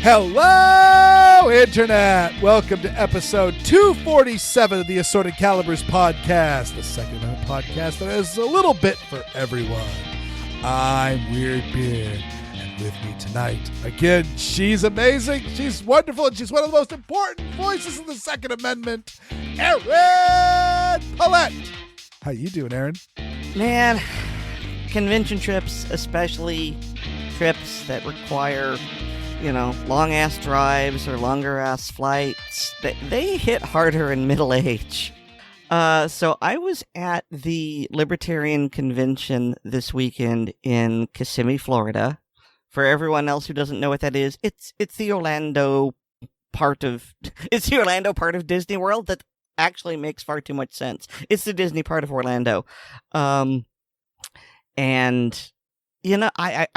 Hello, Internet! Welcome to episode 247 of the Assorted Calibers podcast, the second amendment podcast that has a little bit for everyone. I'm Weer'd, and with me tonight, again, she's amazing, she's wonderful, and she's one of the most important voices in the Second Amendment, Erin Paulette. How you doing, Erin? Man, convention trips, especially trips that require long-ass drives or longer-ass flights, they hit harder in middle age. So I was at the Libertarian convention this weekend in Kissimmee, Florida. For everyone else who doesn't know what that is, it's the Orlando part of Disney World that actually makes far too much sense. It's the Disney part of Orlando. I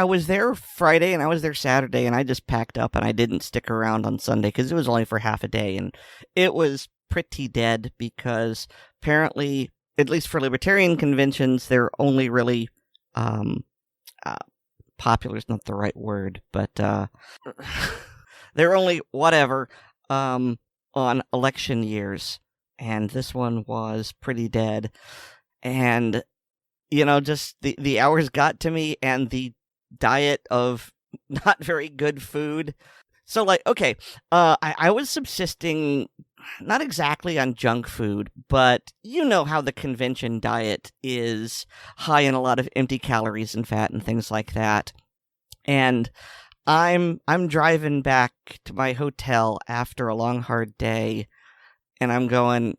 was there Friday and I was there Saturday and I just packed up and I didn't stick around on Sunday because it was only for half a day and it was pretty dead because apparently, at least for Libertarian conventions, they're only really, popular is not the right word, but, they're only whatever, on election years. And this one was pretty dead. And just the hours got to me and the diet of not very good food. So, I was subsisting not exactly on junk food, but you know how the convention diet is high in a lot of empty calories and fat and things like that. And I'm driving back to my hotel after a long, hard day, and I'm going,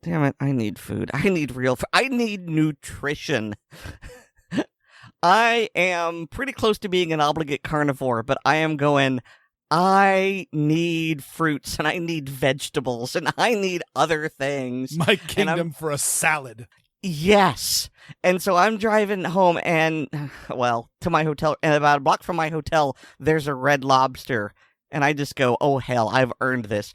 damn it, I need food. I need real food. I need nutrition. I am pretty close to being an obligate carnivore, but I am going, I need fruits, and I need vegetables, and I need other things. My kingdom for a salad. Yes. And so I'm driving home to my hotel, and about a block from my hotel, there's a Red Lobster. And I just go, oh, hell, I've earned this.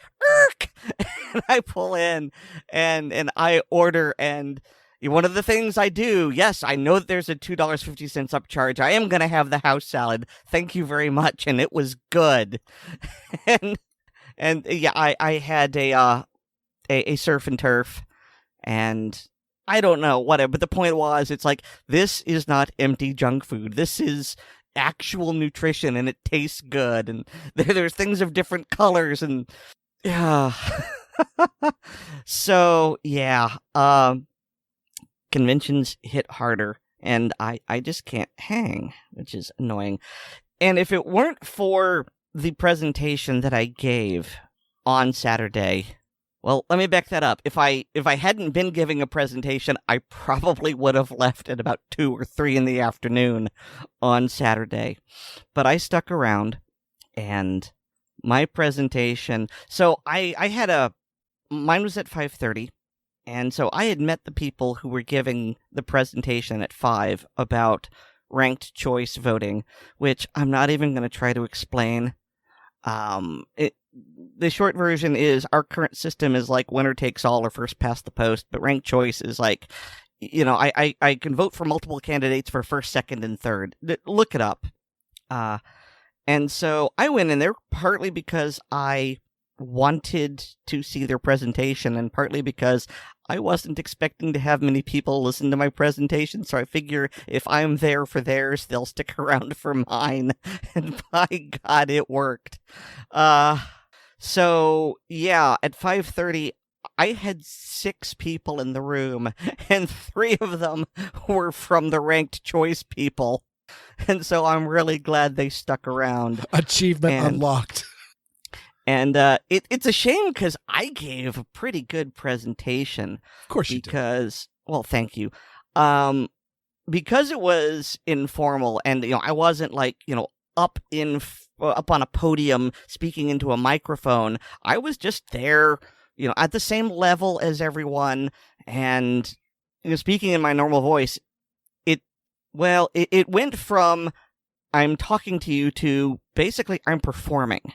And I pull in and I order. And one of the things I do, yes, I know that there's a $2.50 upcharge. I am going to have the house salad. Thank you very much. And it was good. I had a surf and turf. And I don't know, whatever. But the point was, it's like, this is not empty junk food. This is actual nutrition, and it tastes good, and there's things of different colors, and so conventions hit harder, and I just can't hang, which is annoying. And if it weren't for the presentation that I gave on Saturday, well, let me back that up. If I hadn't been giving a presentation, I probably would have left at about 2 or 3 in the afternoon on Saturday. But I stuck around, and my presentation... So I had mine was at 5:30, and so I had met the people who were giving the presentation at 5 about ranked choice voting, which I'm not even going to try to explain. The short version is our current system is like winner takes all or first past the post, but ranked choice is like, I can vote for multiple candidates for first, second, and third. Look it up. And so I went in there partly because I wanted to see their presentation and partly because I wasn't expecting to have many people listen to my presentation, so I figure if I'm there for theirs, they'll stick around for mine. And by God, it worked. So, at 5:30, I had 6 people in the room, and 3 of them were from the ranked choice people. And so I'm really glad they stuck around. Achievement unlocked. And it's a shame because I gave a pretty good presentation. Of course you did. Well, thank you. Because it was informal and, I wasn't up on a podium speaking into a microphone. I was just there, at the same level as everyone and, speaking in my normal voice. Well, it went from I'm talking to you to basically I'm performing,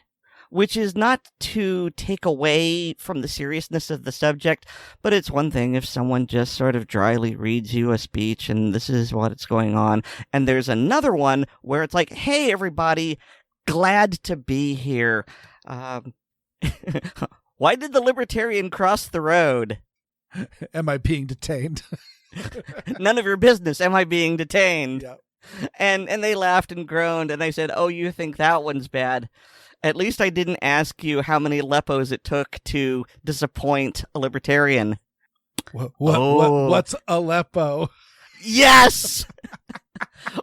which is not to take away from the seriousness of the subject, but it's one thing if someone just sort of dryly reads you a speech and this is what's going on. And there's another one where it's like, hey, everybody, glad to be here. Why did the Libertarian cross the road? Am I being detained? None of your business. Am I being detained? Yep. And they laughed and groaned, and I said, oh, you think that one's bad? At least I didn't ask you how many Lepos it took to disappoint a Libertarian. What's Aleppo? Yes!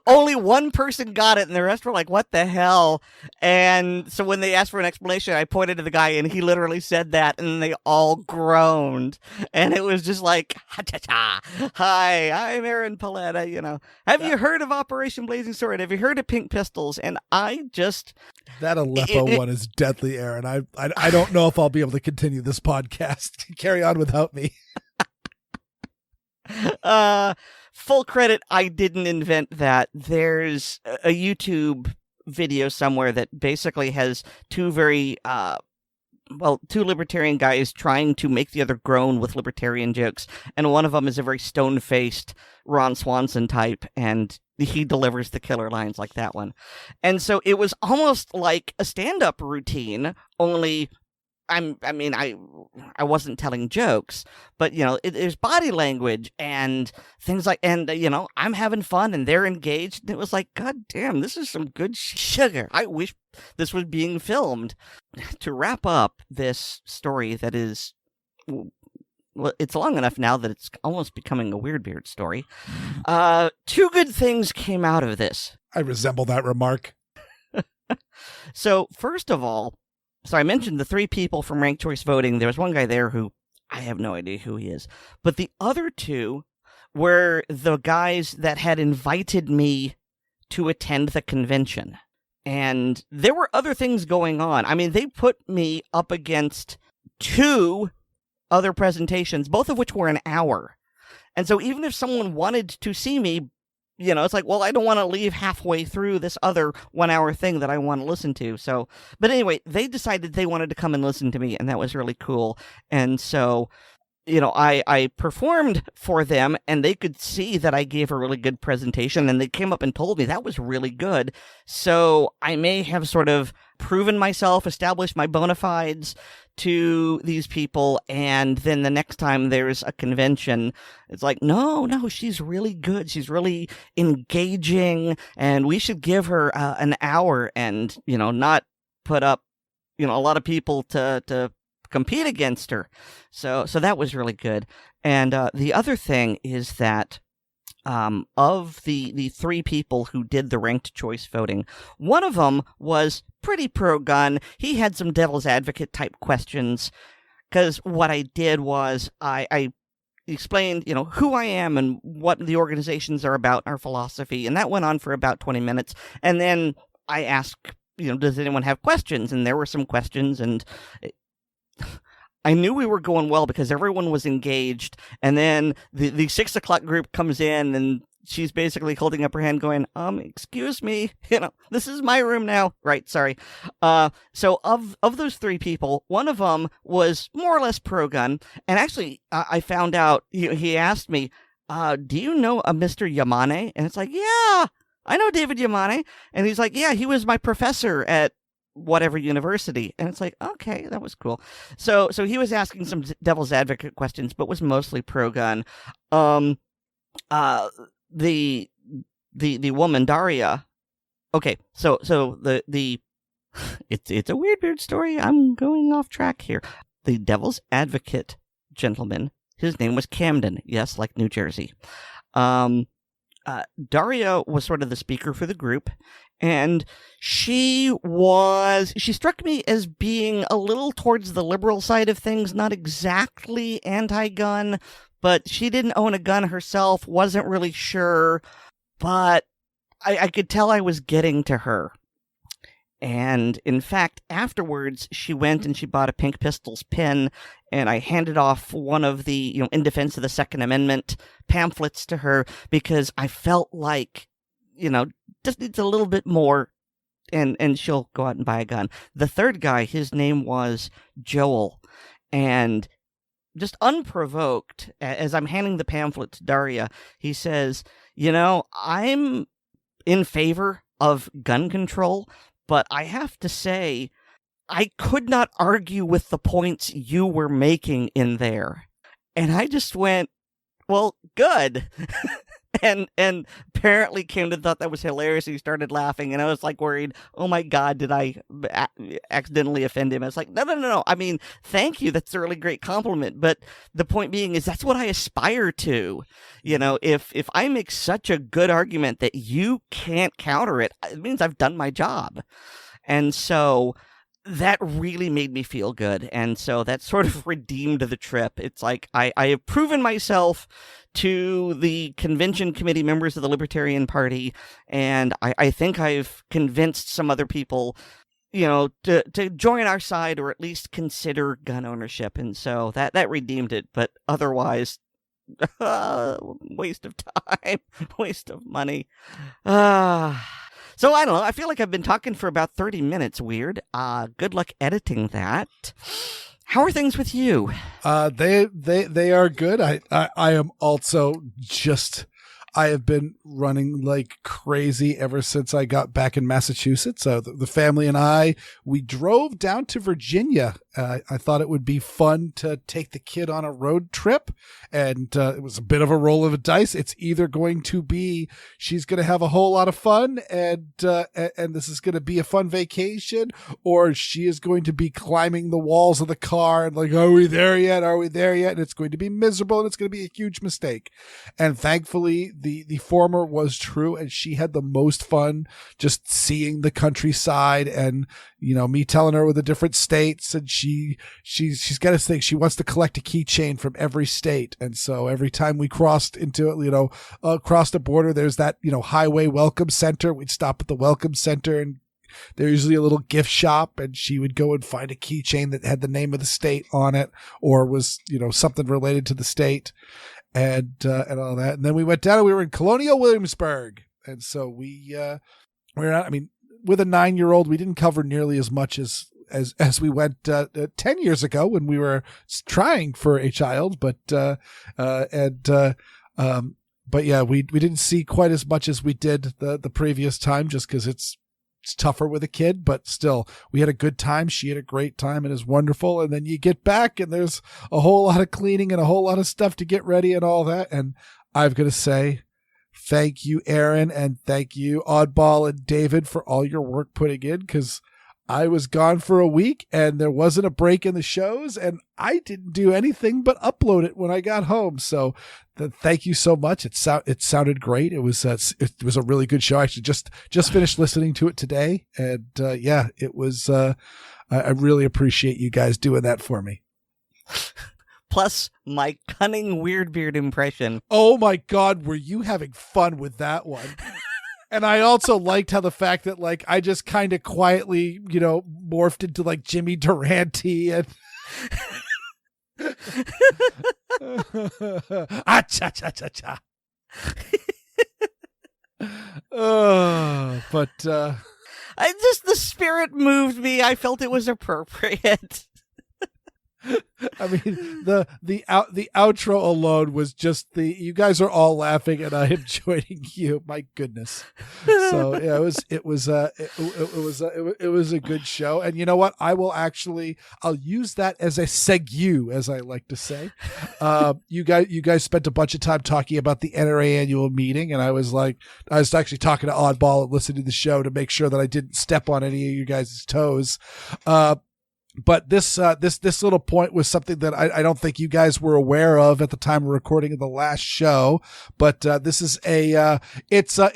Only one person got it, and the rest were like, what the hell? And so when they asked for an explanation, I pointed to the guy, and he literally said that, and they all groaned. And it was just like, ha-cha-cha. Hi, I'm Aaron Paletta, you know. Have you heard of Operation Blazing Sword? Have you heard of Pink Pistols? And I just... That Aleppo one is deadly, Aaron. I don't know if I'll be able to continue this podcast. Carry on without me. Full credit, I didn't invent that. There's a YouTube video somewhere that basically has two libertarian guys trying to make the other groan with libertarian jokes, and one of them is a very stone-faced Ron Swanson type, and he delivers the killer lines like that one. And so it was almost like a stand-up routine, only... I wasn't telling jokes, but, you know, there's body language and things like, and, you know, I'm having fun and they're engaged. And it was like, God damn, this is some good sugar. I wish this was being filmed. To wrap up this story that is, well, it's long enough now that it's almost becoming a Weer'd story. Two good things came out of this. I resemble that remark. So, first of all, so I mentioned the three people from ranked choice voting. There was one guy there who I have no idea who he is. But the other two were the guys that had invited me to attend the convention. And there were other things going on. I mean, they put me up against two other presentations, both of which were an hour. And so even if someone wanted to see me, you know, it's like, well, I don't want to leave halfway through this other 1 hour thing that I want to listen to. So, but anyway, they decided they wanted to come and listen to me, and that was really cool. And so, you know, I performed for them, and they could see that I gave a really good presentation, and they came up and told me that was really good. So I may have sort of proven myself, established my bona fides to these people, and then the next time there's a convention, it's like, no, she's really good. She's really engaging, and we should give her an hour and, you know, not put up, you know, a lot of people to compete against her. So that was really good. And the other thing is that of the three people who did the ranked choice voting, one of them was pretty pro-gun. He had some devil's advocate type questions, because what I did was I explained, you know, who I am and what the organizations are about, our philosophy, and that went on for about 20 minutes. And then I asked, you know, does anyone have questions? And there were some questions, and I knew we were going well because everyone was engaged. And then the 6 o'clock group comes in, and she's basically holding up her hand going, excuse me, you know, this is my room now. Right, sorry. So of those three people, one of them was more or less pro-gun. And actually, I found out, he asked me, do you know a Mr. Yamane? And it's like, yeah, I know David Yamane. And he's like, yeah, he was my professor at whatever university. And it's like, okay, that was cool. So he was asking some devil's advocate questions, but was mostly pro-gun. The woman Daria. Okay, so the it's a weird story. I'm going off track here. The devil's advocate gentleman, his name was Camden. Yes, like New Jersey. Daria was sort of the speaker for the group, and she struck me as being a little towards the liberal side of things, not exactly anti-gun, but she didn't own a gun herself, wasn't really sure, but I could tell I was getting to her. And in fact, afterwards, she went and she bought a Pink Pistols pin, and I handed off one of the, In Defense of the Second Amendment pamphlets to her because I felt like, just needs a little bit more, and she'll go out and buy a gun. The third guy, his name was Joel, and just unprovoked, as I'm handing the pamphlet to Daria, he says, I'm in favor of gun control, but I have to say, I could not argue with the points you were making in there. And I just went, well, good. and apparently Camden thought that was hilarious. He started laughing, and I was like worried, oh my God, did I accidentally offend him? I was like, no. I mean, thank you. That's a really great compliment. But the point being is that's what I aspire to. If I make such a good argument that you can't counter it, it means I've done my job. And so that really made me feel good. And so that sort of redeemed the trip. It's like I have proven myself to the convention committee members of the Libertarian Party, and I think I've convinced some other people, to join our side or at least consider gun ownership. And so that redeemed it. But otherwise, waste of time, waste of money. So I don't know. I feel like I've been talking for about 30 minutes. Weird. Good luck editing that. How are things with you? They are good. I am also I have been running like crazy ever since I got back in Massachusetts. So the family and we drove down to Virginia. I thought it would be fun to take the kid on a road trip, and it was a bit of a roll of the dice. It's either going to be she's going to have a whole lot of fun, and this is going to be a fun vacation, or she is going to be climbing the walls of the car and like, are we there yet? Are we there yet? And it's going to be miserable, and it's going to be a huge mistake. And thankfully, the former was true, and she had the most fun just seeing the countryside, and me telling her with the different states, and she's got this thing. She wants to collect a keychain from every state, and so every time we crossed into across the border, there's that highway welcome center. We'd stop at the welcome center, and there's usually a little gift shop, and she would go and find a keychain that had the name of the state on it, or was something related to the state. And all that. And then we went down and we were in Colonial Williamsburg. And so we're not, with a 9-year-old, we didn't cover nearly as much as we went 10 years ago when we were trying for a child. But yeah, we didn't see quite as much as we did the previous time, just because it's tougher with a kid, but still we had a good time. She had a great time, and it was wonderful. And then you get back and there's a whole lot of cleaning and a whole lot of stuff to get ready and all that. And I've got to say, thank you, Aaron, and thank you, Oddball and David, for all your work putting in, because I was gone for a week and there wasn't a break in the shows, and I didn't do anything but upload it when I got home. So thank you so much. It sounded great. It was a really good show. I actually just finished listening to it today, and yeah, it was. I really appreciate you guys doing that for me. Plus my cunning Weer'd impression. Oh my God, were you having fun with that one? And I also liked how the fact that like I just kind of quietly, morphed into like Jimmy Durante and cha cha cha cha. But the spirit moved me. I felt it was appropriate. I mean, the outro alone was just you guys are all laughing and I am joining you. My goodness. So yeah, it was a good show. And you know what? I'll use that as a segue, as I like to say. You guys spent a bunch of time talking about the NRA annual meeting, and I was actually talking to Oddball and listening to the show to make sure that I didn't step on any of you guys' toes. But this little point was something that I don't think you guys were aware of at the time of recording of the last show. But this is it's a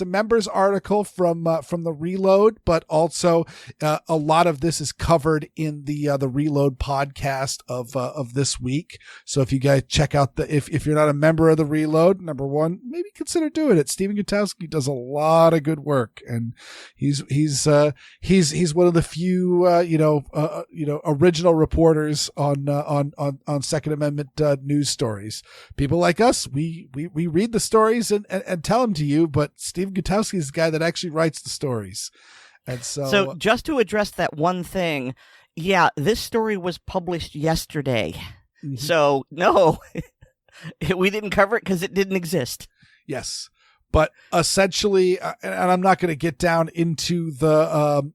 members article from the Reload, but also a lot of this is covered in the Reload podcast of this week. So if you guys check out if you're not a member of the Reload, number one, maybe consider doing it. Stephen Gutowski does a lot of good work, and he's one of the few original reporters on Second Amendment news stories. People like us, we read the stories and tell them to you, but Steve Gutowski is the guy that actually writes the stories. And so just to address that one thing, yeah, this story was published yesterday. Mm-hmm. So no, we didn't cover it because it didn't exist. Yes, but essentially, and I'm not going to get down into the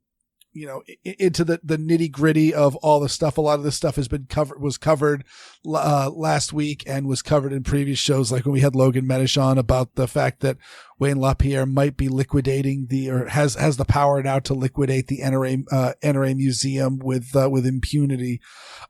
into the nitty gritty of all the stuff. A lot of this stuff was covered last week and was covered in previous shows, like when we had Logan Medish on about the fact that Wayne LaPierre might be liquidating has the power now to liquidate the NRA museum with impunity.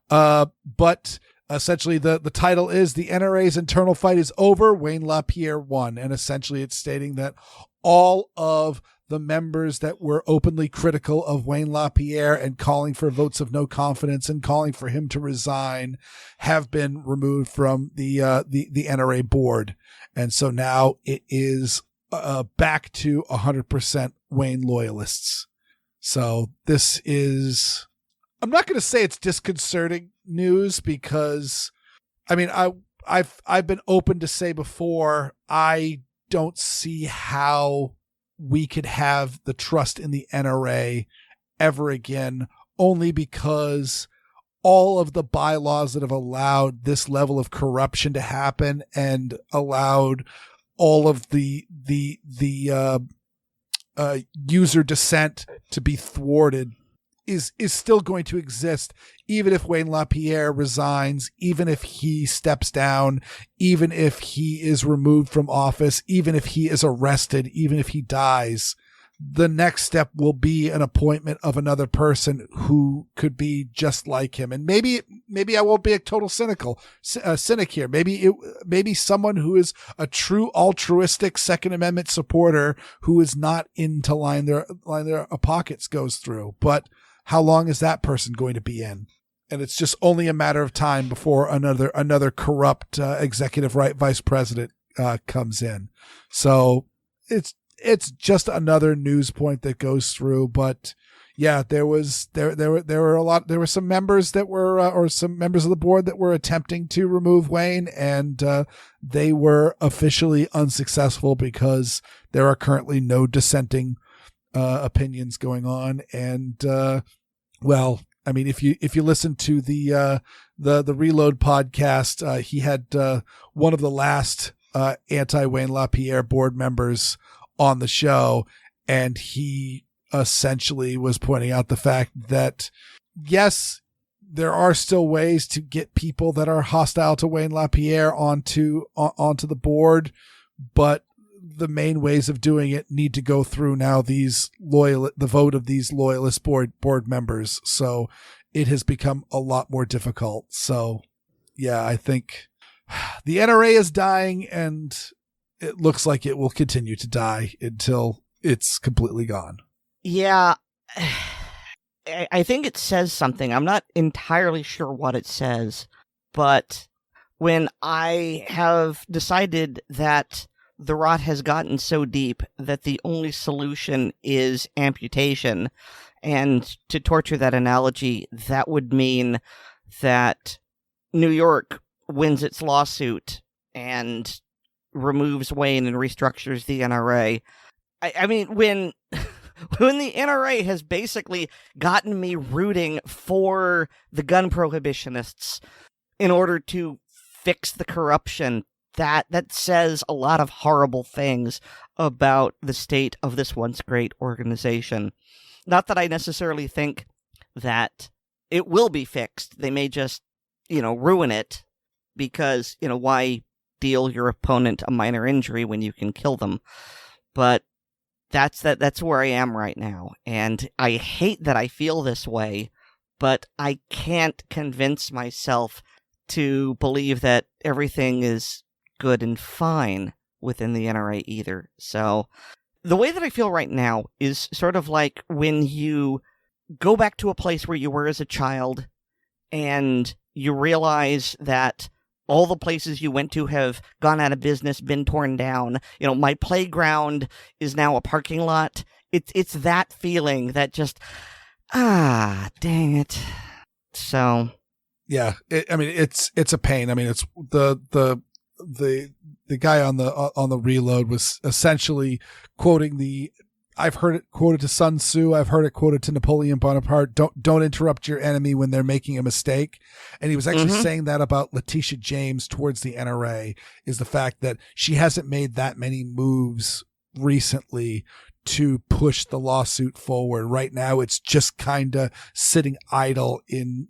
But essentially the title is "The NRA's Internal Fight is Over. Wayne LaPierre Won." And essentially it's stating that all of the members that were openly critical of Wayne LaPierre and calling for votes of no confidence and calling for him to resign have been removed from the NRA board. And so now it is back to 100% Wayne loyalists. So this is, I'm not going to say it's disconcerting news, because I mean, I've been open to say before, I don't see how we could have the trust in the NRA ever again, only because all of the bylaws that have allowed this level of corruption to happen and allowed all of the user dissent to be thwarted is still going to exist, even if Wayne LaPierre resigns, even if he steps down, even if he is removed from office, even if he is arrested, even if he dies. The next step will be an appointment of another person who could be just like him. And maybe I won't be a total cynic here. Maybe someone who is a true altruistic Second Amendment supporter who is not into line their pockets goes through. But how long is that person going to be in? And it's just only a matter of time before another corrupt executive vice president comes in. So it's just another news point that goes through. But yeah, there were some members that were or some members of the board that were attempting to remove Wayne, and they were officially unsuccessful because there are currently no dissenting opinions going on. And well, I mean, if you listen to the Reload podcast, he had one of the last anti-Wayne LaPierre board members on the show, and he essentially was pointing out the fact that yes, there are still ways to get people that are hostile to Wayne LaPierre onto the board, but the main ways of doing it need to go through now the vote of these loyalist board members. So it has become a lot more difficult. So yeah, I think the NRA is dying, and it looks like it will continue to die until it's completely gone. Yeah, I think it says something. I'm not entirely sure what it says, but when I have decided that the rot has gotten so deep that the only solution is amputation, and to torture that analogy, that would mean that New York wins its lawsuit and removes Wayne and restructures the NRA. I mean, when the NRA has basically gotten me rooting for the gun prohibitionists in order to fix the corruption, that says a lot of horrible things about the state of this once great organization. Not that I necessarily think that it will be fixed. They may just, ruin it, because, why deal your opponent a minor injury when you can kill them? But That's where I am right now. And I hate that I feel this way, but I can't convince myself to believe that everything is good and fine within the NRA either. So the way that I feel right now is sort of like when you go back to a place where you were as a child and you realize that all the places you went to have gone out of business, been torn down. You know, my playground is now a parking lot. It's that feeling that just, dang it. So, yeah, it's a pain. I mean, it's the guy on the reload was essentially quoting I've heard it quoted to Sun Tzu. I've heard it quoted to Napoleon Bonaparte. Don't interrupt your enemy when they're making a mistake. And he was actually saying that about Letitia James towards the NRA, is the fact that she hasn't made that many moves recently to push the lawsuit forward. Right now, it's just kind of sitting idle in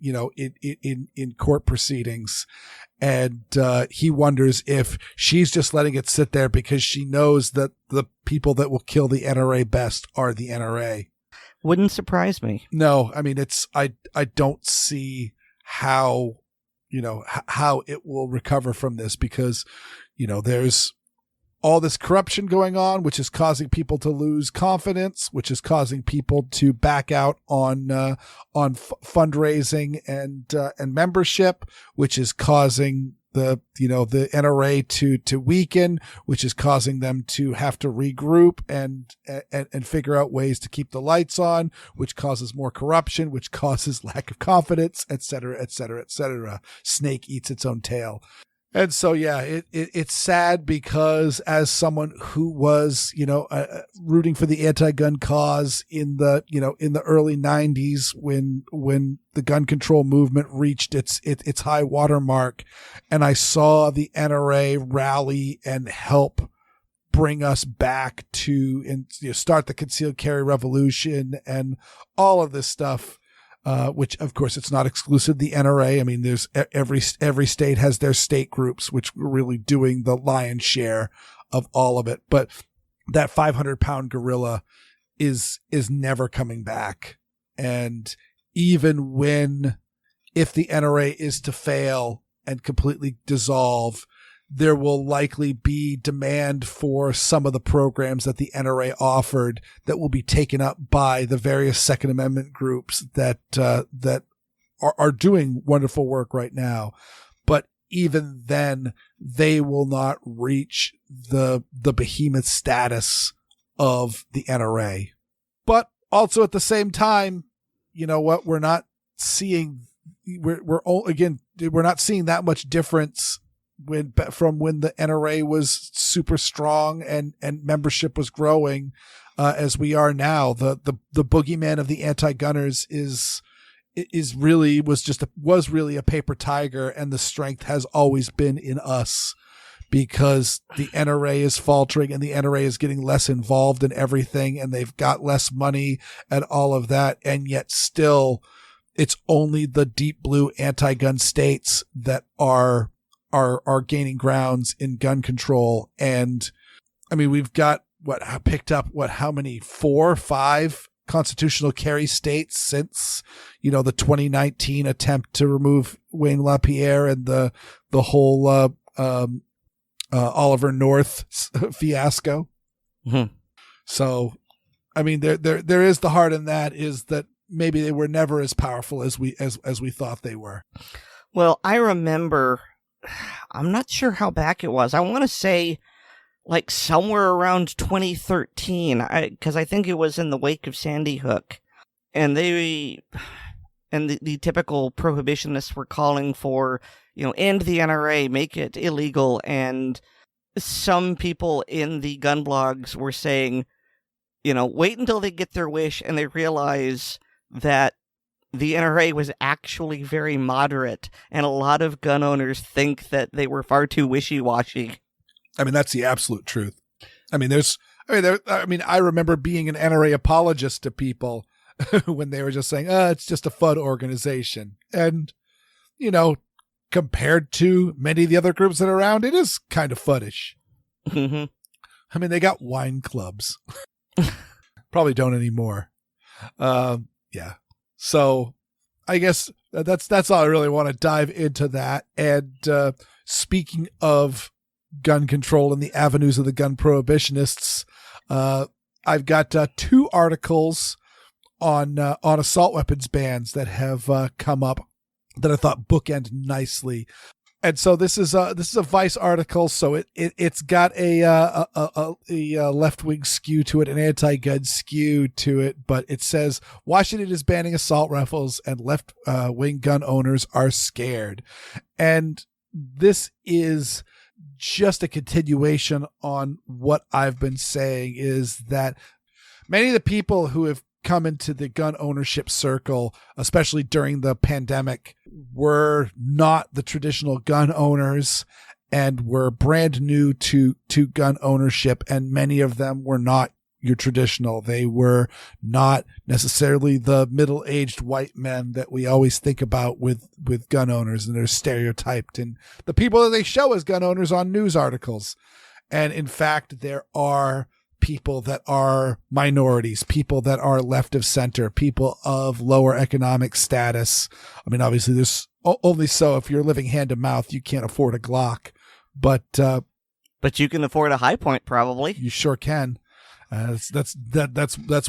court proceedings. And he wonders if she's just letting it sit there because she knows that the people that will kill the NRA best are the NRA. Wouldn't surprise me. No, I mean, I don't see how it will recover from this, because, there's all this corruption going on, which is causing people to lose confidence, which is causing people to back out on fundraising and membership, which is causing the NRA to weaken, which is causing them to have to regroup and figure out ways to keep the lights on, which causes more corruption, which causes lack of confidence, et cetera, et cetera, et cetera. Snake eats its own tail. And so, yeah, it's sad, because as someone who was, rooting for the anti-gun cause in the early 90s, when the gun control movement reached its high water mark, and I saw the NRA rally and help bring us back to and start the concealed carry revolution and all of this stuff. Which of course it's not exclusive to the NRA. I mean, there's every state has their state groups, which are really doing the lion's share of all of it. But that 500-pound gorilla is never coming back. And even if the NRA is to fail and completely dissolve, there will likely be demand for some of the programs that the NRA offered that will be taken up by the various Second Amendment groups that are doing wonderful work right now. But even then, they will not reach the behemoth status of the NRA. But also at the same time, you know what? We're not seeing that much difference from when the NRA was super strong and membership was growing, as we are now. The boogeyman of the anti-gunners was really a paper tiger, and the strength has always been in us, because the NRA is faltering and the NRA is getting less involved in everything, and they've got less money and all of that, and yet still it's only the deep blue anti-gun states that are gaining grounds in gun control. And I mean, we've got how many 4 or 5 constitutional carry states since, the 2019 attempt to remove Wayne LaPierre and the whole, Oliver North fiasco. Mm-hmm. So, I mean, there is the heart in that, is that maybe they were never as powerful as we thought they were. Well, I remember, I'm not sure how back it was. I want to say like somewhere around 2013, because I think it was in the wake of Sandy Hook, and the typical prohibitionists were calling for, end the NRA, make it illegal, and some people in the gun blogs were saying, wait until they get their wish and they realize that the NRA was actually very moderate, and a lot of gun owners think that they were far too wishy-washy. I mean, that's the absolute truth. I mean, I remember being an NRA apologist to people when they were just saying, it's just a fun organization. And, compared to many of the other groups that are around, it is kind of fuddish. Mm-hmm. I mean, they got wine clubs. Probably don't anymore. Yeah. So I guess that's all I really want to dive into that. And speaking of gun control and the avenues of the gun prohibitionists, I've got 2 articles on assault weapons bans that have come up that I thought bookend nicely. And so this is a Vice article, so it's got a left wing skew to it, an anti-gun skew to it, but it says Washington is banning assault rifles and left wing gun owners are scared, and this is just a continuation on what I've been saying, is that many of the people who have come into the gun ownership circle, especially during the pandemic, were not the traditional gun owners and were brand new to gun ownership. And many of them were not your traditional. They were not necessarily the middle-aged white men that we always think about with gun owners, and they're stereotyped, and the people that they show as gun owners on news articles. And in fact, there are people that are minorities, people that are left of center, people of lower economic status. I mean, obviously there's only so if you're living hand to mouth, you can't afford a Glock, but you can afford a High Point, probably. You sure can. That's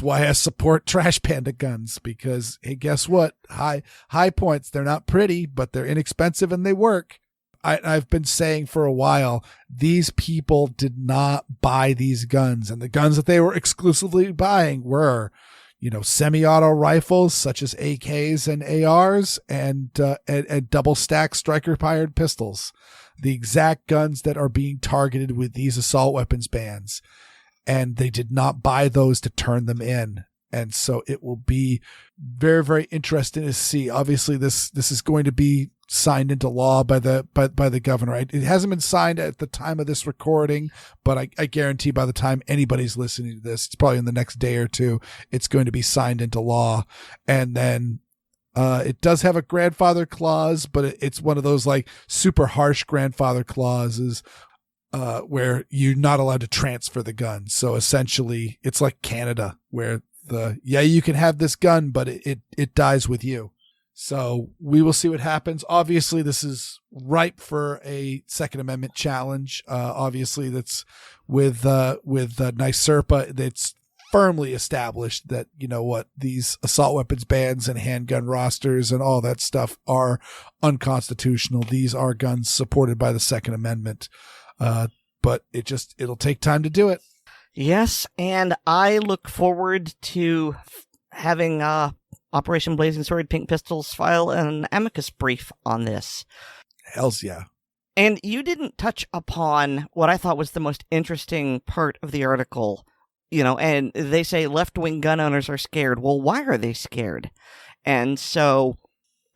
why I support Trash Panda guns, because hey, guess what? High Points, they're not pretty, but they're inexpensive and they work. I've been saying for a while, these people did not buy these guns, and the guns that they were exclusively buying were, semi-auto rifles such as AKs and ARs and double stack striker-fired pistols, the exact guns that are being targeted with these assault weapons bans, and they did not buy those to turn them in. And so it will be very, very interesting to see. Obviously, this is going to be signed into law by the governor. It hasn't been signed at the time of this recording, but I guarantee by the time anybody's listening to this, it's probably in the next day or two, it's going to be signed into law. And then it does have a grandfather clause, but it's one of those like super harsh grandfather clauses where you're not allowed to transfer the gun. So essentially, it's like Canada, where you can have this gun, but it dies with you. So we will see what happens. Obviously, this is ripe for a Second Amendment challenge. Obviously, that's with NYSERPA, that's firmly established that, these assault weapons bans and handgun rosters and all that stuff are unconstitutional. These are guns supported by the Second Amendment. But it'll take time to do it. Yes, and I look forward to having Operation Blazing Sword Pink Pistols file an amicus brief on this. Hells yeah. And you didn't touch upon what I thought was the most interesting part of the article, and they say left-wing gun owners are scared. Well, why are they scared? And so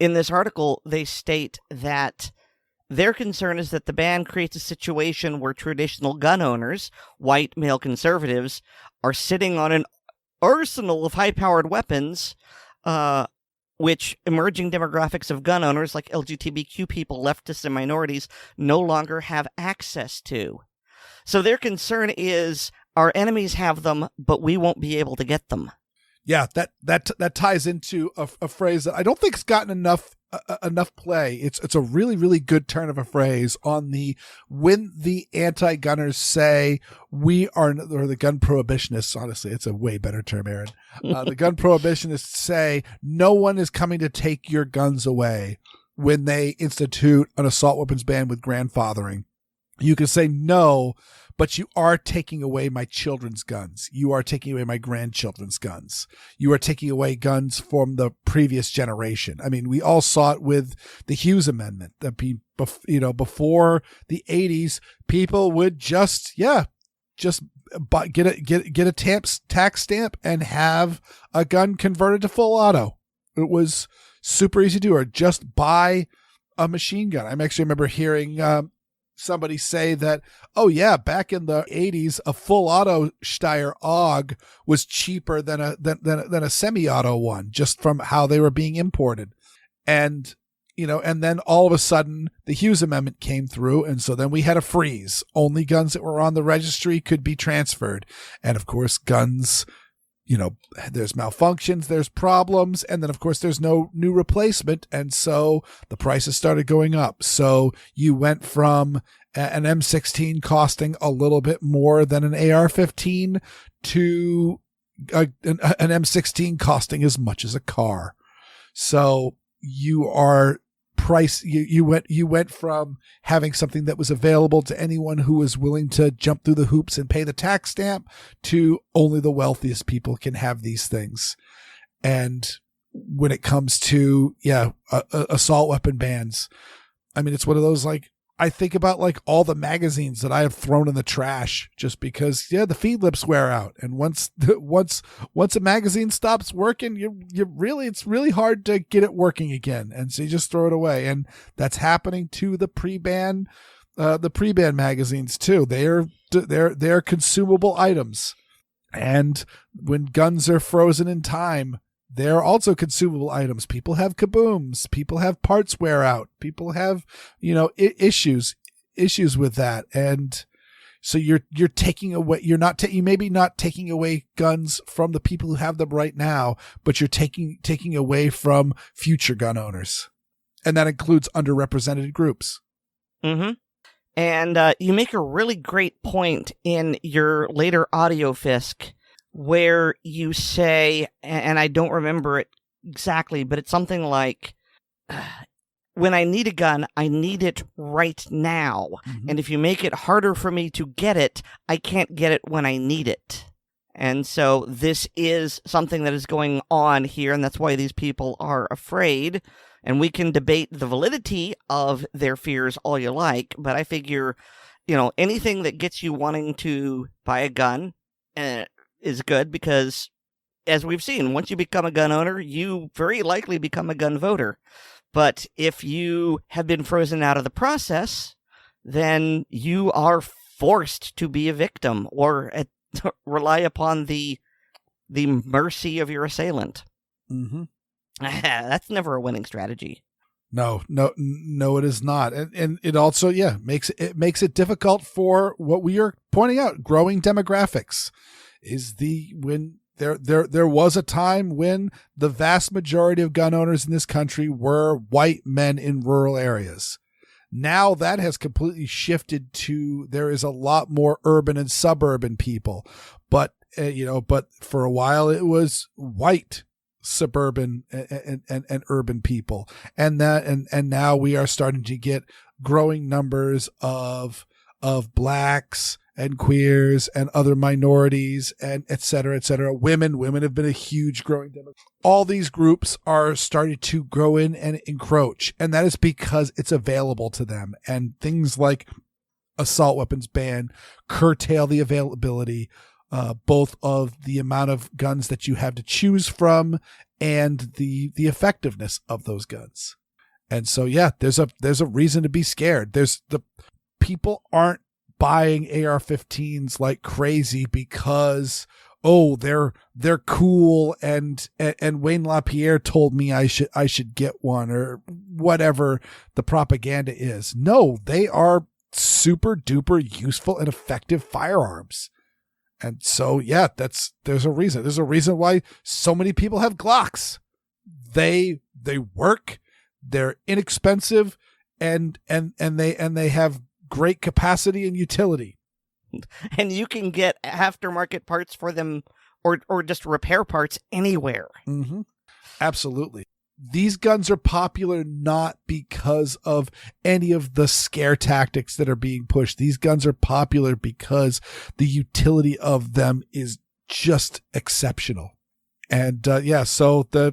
in this article, they state that their concern is that the ban creates a situation where traditional gun owners, white male conservatives, are sitting on an arsenal of high-powered weapons, which emerging demographics of gun owners like LGBTQ people, leftists, and minorities no longer have access to. So their concern is our enemies have them, but we won't be able to get them. Yeah, that ties into a phrase that I don't think has gotten enough play. It's a really, really good turn of a phrase on when the anti-gunners say or the gun prohibitionists, honestly, it's a way better term, Aaron. The gun prohibitionists say no one is coming to take your guns away when they institute an assault weapons ban with grandfathering. You can say no, but you are taking away my children's guns. You are taking away my grandchildren's guns. You are taking away guns from the previous generation. I mean, we all saw it with the Hughes Amendment. That before the 80s, people would just get a tax stamp and have a gun converted to full auto. It was super easy to do, or just buy a machine gun. I actually remember hearing somebody say that, oh yeah, back in the 80s, a full auto Steyr AUG was cheaper than a semi-auto one, just from how they were being imported. And and then all of a sudden the Hughes Amendment came through. And so then we had a freeze. Only guns that were on the registry could be transferred. And of course, guns, there's malfunctions, there's problems. And then of course there's no new replacement. And so the prices started going up. So you went from an M16 costing a little bit more than an AR-15 to an M16 costing as much as a car. So you went from having something that was available to anyone who was willing to jump through the hoops and pay the tax stamp to only the wealthiest people can have these things. And when it comes to, assault weapon bans, I mean, it's one of those, like, I think about like all the magazines that I have thrown in the trash just because, the feed lips wear out. And once a magazine stops working, it's really hard to get it working again. And so you just throw it away. And that's happening to the pre-ban magazines too. They're consumable items. And when guns are frozen in time, they're also consumable items. People have kabooms. People have parts wear out. People have, issues with that. And so you're taking away, you maybe not taking away guns from the people who have them right now, but you're taking away from future gun owners. And that includes underrepresented groups. Mm-hmm. And you make a really great point in your later audio, Fisk, where you say, and I don't remember it exactly, but it's something like, when I need a gun, I need it right now. Mm-hmm. And if you make it harder for me to get it, I can't get it when I need it. And so this is something that is going on here, and that's why these people are afraid. And we can debate the validity of their fears all you like, but I figure, anything that gets you wanting to buy a gun is good, because as we've seen, once you become a gun owner, you very likely become a gun voter. But if you have been frozen out of the process, then you are forced to be a victim or rely upon the mercy of your assailant. Mm-hmm. That's never a winning strategy. No, it is not. And it also, makes it difficult for what we are pointing out, growing demographics. When there was a time when the vast majority of gun owners in this country were white men in rural areas. Now that has completely shifted to, there is a lot more urban and suburban people, but for a while it was white suburban and urban people. And now we are starting to get growing numbers of blacks and queers and other minorities and et cetera, Women have been a huge growing demographic. All these groups are starting to grow in and encroach. And that is because it's available to them. And things like assault weapons ban curtail the availability, both of the amount of guns that you have to choose from and the effectiveness of those guns. And so, there's a reason to be scared. People aren't buying AR-15s like crazy because, they're cool and Wayne LaPierre told me I should get one, or whatever the propaganda is. No, they are super duper useful and effective firearms. And so, there's a reason. There's a reason why so many people have Glocks. They work, they're inexpensive, and they have great capacity and utility. And you can get aftermarket parts for them or just repair parts anywhere. Mm-hmm. Absolutely. These guns are popular not because of any of the scare tactics that are being pushed. These guns are popular because the utility of them is just exceptional. And so there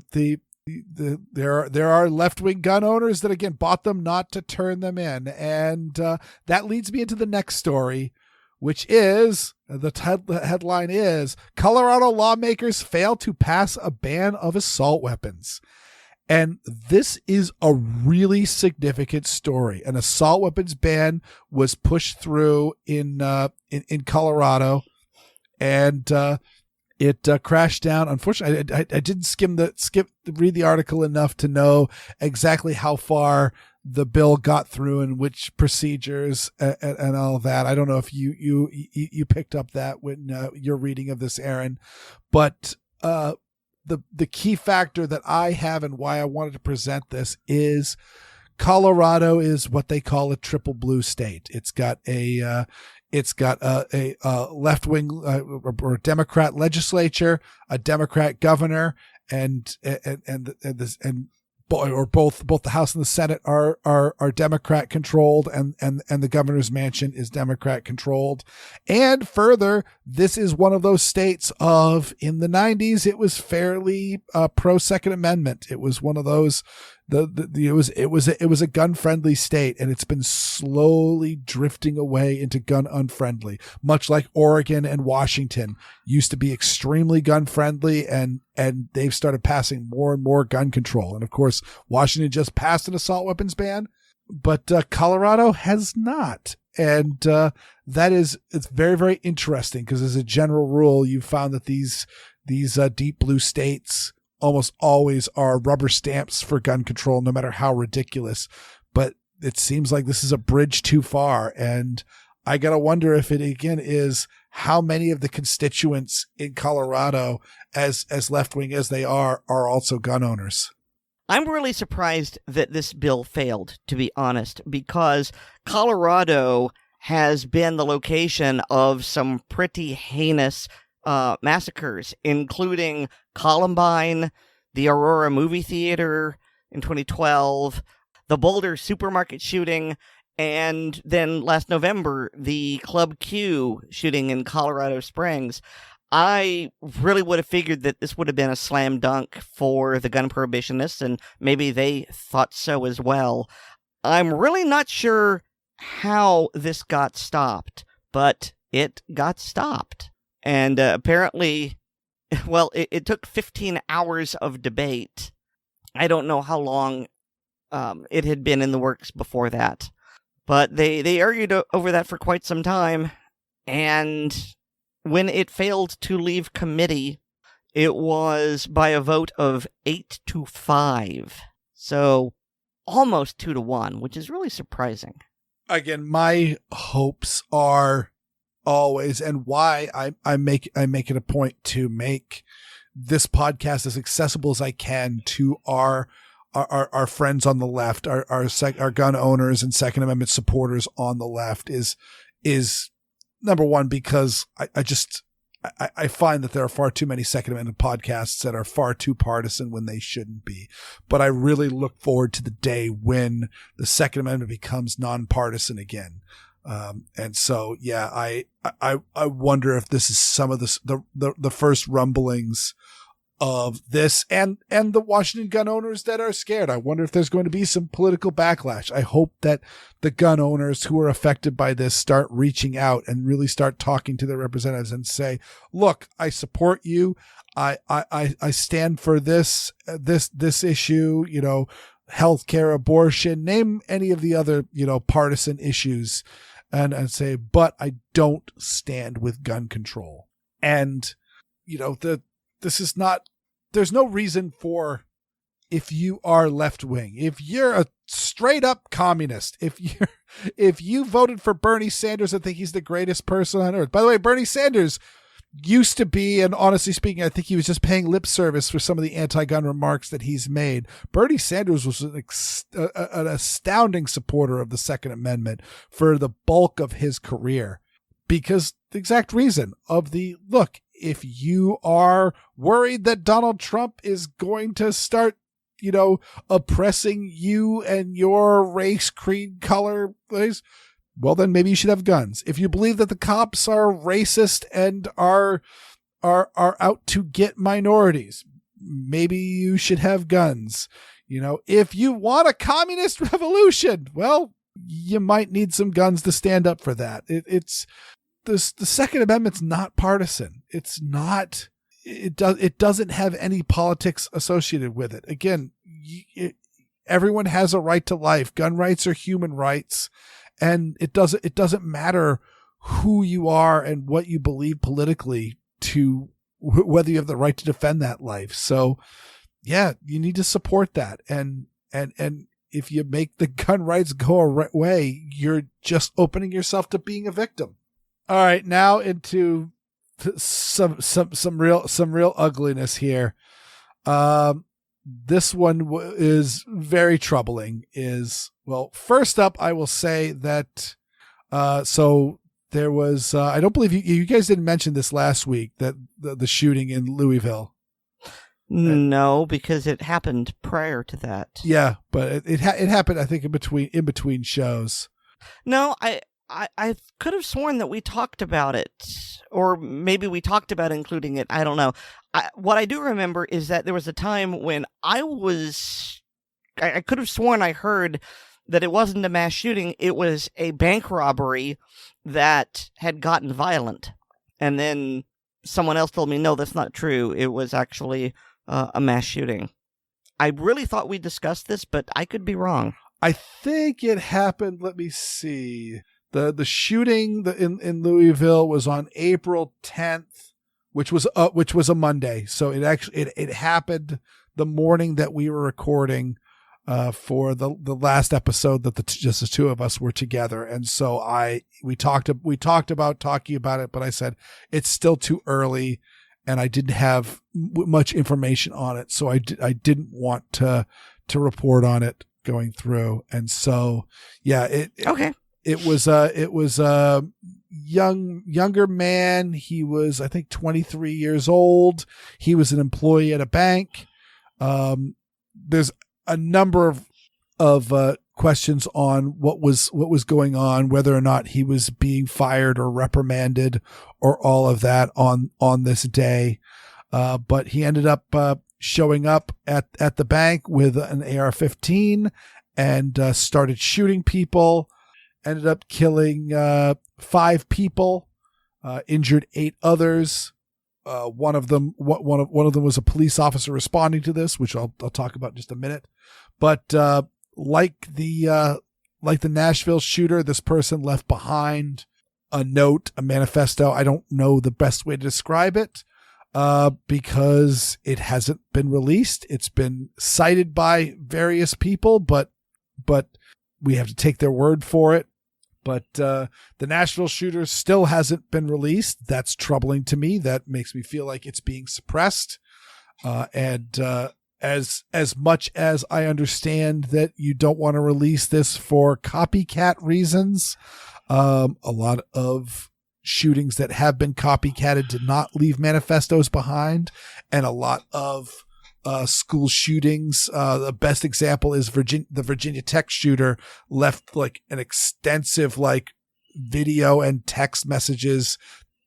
are left-wing gun owners that, again, bought them not to turn them in. And that leads me into the next story, which is, the headline is, Colorado lawmakers fail to pass a ban of assault weapons. And this is a really significant story. An assault weapons ban was pushed through in Colorado. And It crashed down. Unfortunately, I didn't read the article enough to know exactly how far the bill got through and which procedures and all that. I don't know if you picked up that when your reading of this, Aaron, but the key factor that I have and why I wanted to present this is Colorado is what they call a triple blue state. It's got a left-wing or Democrat legislature, a Democrat governor, and both the House and the Senate are Democrat controlled, and the governor's mansion is Democrat controlled. And further, this is one of those states in the 90s, it was fairly pro Second Amendment. It was one of those. It was a gun friendly state, and it's been slowly drifting away into gun unfriendly, much like Oregon and Washington used to be extremely gun friendly, and they've started passing more and more gun control. And of course, Washington just passed an assault weapons ban, but Colorado has not. And it's very, very interesting, because as a general rule, you've found that these deep blue states almost always are rubber stamps for gun control, no matter how ridiculous. But it seems like this is a bridge too far. And I got to wonder if it again is how many of the constituents in Colorado, as left-wing as they are also gun owners. I'm really surprised that this bill failed, to be honest, because Colorado has been the location of some pretty heinous massacres, including Columbine, the Aurora movie theater in 2012, the Boulder supermarket shooting, and then last November, the Club Q shooting in Colorado Springs. I really would have figured that this would have been a slam dunk for the gun prohibitionists, and maybe they thought so as well. I'm really not sure how this got stopped, but it got stopped. And apparently, well, it took 15 hours of debate. I don't know how long it had been in the works before that. But they argued over that for quite some time. And when it failed to leave committee, it was by a vote of 8-5. So almost 2-1, which is really surprising. Again, my hopes are always, and why I make it a point to make this podcast as accessible as I can to our friends on the left, our gun owners and Second Amendment supporters on the left is number one, because I find that there are far too many Second Amendment podcasts that are far too partisan when they shouldn't be. But I really look forward to the day when the Second Amendment becomes nonpartisan again. And so, yeah, I wonder if this is some of the first rumblings of this and the Washington gun owners that are scared. I wonder if there's going to be some political backlash. I hope that the gun owners who are affected by this start reaching out and really start talking to their representatives and say, look, I support you. I stand for this issue, healthcare, abortion, name any of the other, partisan issues, and say, but I don't stand with gun control. And, there's no reason for, if you are left wing, if you're a straight up communist, if you voted for Bernie Sanders and think he's the greatest person on earth. By the way, Bernie Sanders used to be, and honestly speaking, I think he was just paying lip service for some of the anti-gun remarks that he's made. Bernie Sanders was an astounding supporter of the Second Amendment for the bulk of his career, because the exact reason of look, if you are worried that Donald Trump is going to start, oppressing you and your race, creed, color, well, then maybe you should have guns. If you believe that the cops are racist and are out to get minorities, maybe you should have guns. If you want a communist revolution, well, you might need some guns to stand up for that. The Second Amendment's not partisan. It's not. It doesn't have any politics associated with it. Again, everyone has a right to life. Gun rights are human rights, and it doesn't matter who you are and what you believe politically to whether you have the right to defend that life. So yeah, you need to support that. And if you make the gun rights go away, you're just opening yourself to being a victim. All right, now into some real ugliness here. This one is very troubling. First up, I will say that so there was I don't believe you guys didn't mention this last week, that the shooting in Louisville. No, because it happened prior to that. Yeah, but it happened, I think, in between shows. No, I could have sworn that we talked about it, or maybe we talked about including it. I don't know. What I do remember is that there was a time when I could have sworn I heard that it wasn't a mass shooting. It was a bank robbery that had gotten violent. And then someone else told me, no, that's not true. It was actually a mass shooting. I really thought we discussed this, but I could be wrong. I think it happened. Let me see. The shooting in Louisville was on April 10th, which was a Monday. So it happened the morning that we were recording for the last episode that just the two of us were together. And so we talked about talking about it, but I said it's still too early and I didn't have much information on it. So I didn't want to report on it going through. And so, yeah, it was a younger man. He was, I think, 23 years old. He was an employee at a bank. There's a number of questions on what was going on, whether or not he was being fired or reprimanded or all of that on this day. But he ended up showing up at the bank with an AR-15 and started shooting people. Ended up killing 5 people, injured 8 others. One of them was a police officer responding to this, which I'll talk about in just a minute. But like the Nashville shooter, this person left behind a note, a manifesto. I don't know the best way to describe it because it hasn't been released. It's been cited by various people, but we have to take their word for it. But the Nashville shooter still hasn't been released. That's troubling to me. That makes me feel like it's being suppressed. And as much as I understand that you don't want to release this for copycat reasons, a lot of shootings that have been copycatted did not leave manifestos behind, and a lot of school shootings. The best example is the Virginia Tech shooter left like an extensive video and text messages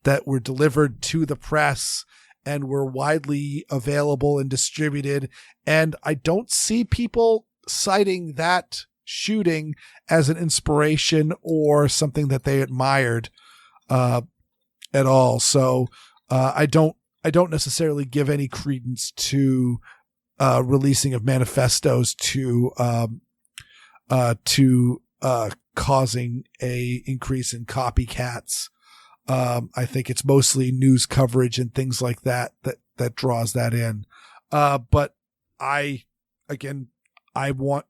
that were delivered to the press and were widely available and distributed. And I don't see people citing that shooting as an inspiration or something that they admired at all. So I don't necessarily give any credence to releasing of manifestos to causing a increase in copycats. I think it's mostly news coverage and things like that draws that in. But I want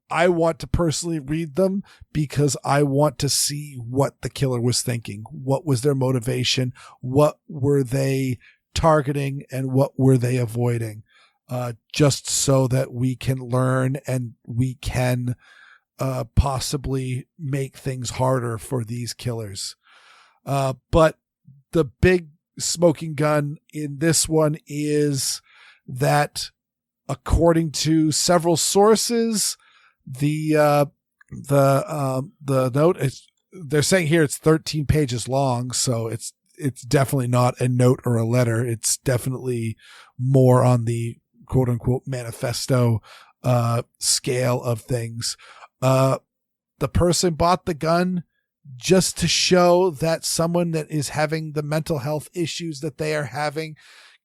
to personally read them because I want to see what the killer was thinking. What was their motivation? What were they targeting and what were they avoiding? Just so that we can learn and we can possibly make things harder for these killers. But the big smoking gun in this one is that, according to several sources, the note is, they're saying here it's 13 pages long, so it's definitely not a note or a letter. It's definitely more on the quote unquote manifesto scale of things. The person bought the gun just to show that someone that is having the mental health issues that they are having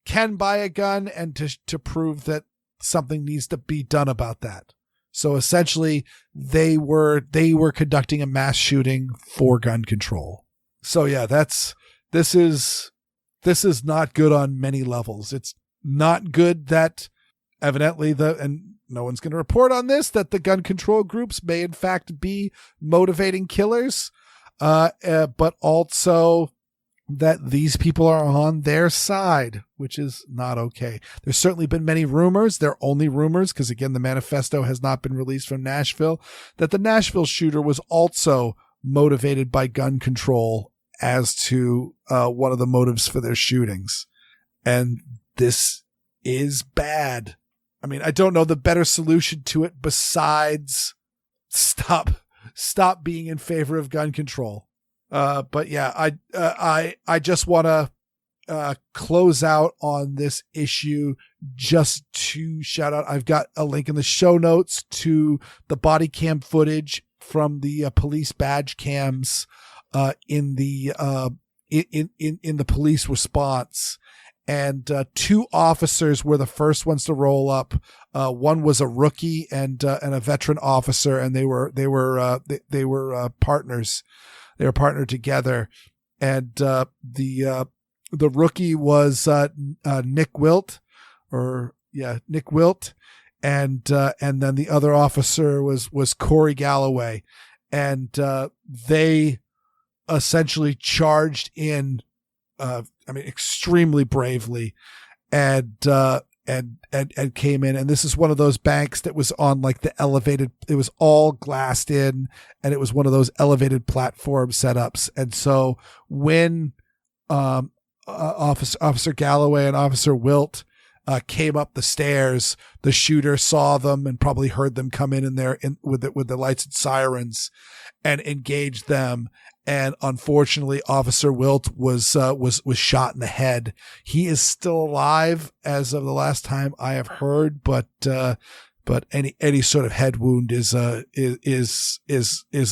can buy a gun, and to prove that something needs to be done about that. So essentially they were conducting a mass shooting for gun control. So yeah, this is this is not good on many levels. It's not good that evidently and no one's going to report on this, that the gun control groups may in fact be motivating killers, but also that these people are on their side, which is not okay. There's certainly been many rumors. They're only rumors because, again, the manifesto has not been released from Nashville, that the Nashville shooter was also motivated by gun control as to one of the motives for their shootings. And this is bad. I mean, I don't know the better solution to it besides stop being in favor of gun control. But yeah, I just want to close out on this issue just to shout out. I've got a link in the show notes to the body cam footage from the police badge cams in the police response. And 2 officers were the first ones to roll up. One was a rookie and a veteran officer, and they were partners. They were partnered together, and the rookie was Nick Wilt, Nick Wilt, and then the other officer was Corey Galloway, and they essentially charged in, extremely bravely, and came in. And this is one of those banks that was on like the elevated, it was all glassed in, and it was one of those elevated platform setups. And so when Officer Galloway and Officer Wilt came up the stairs, the shooter saw them and probably heard them come in there with the lights and sirens, and engaged them. And unfortunately, Officer Wilt was shot in the head. He is still alive as of the last time I have heard, but any sort of head wound is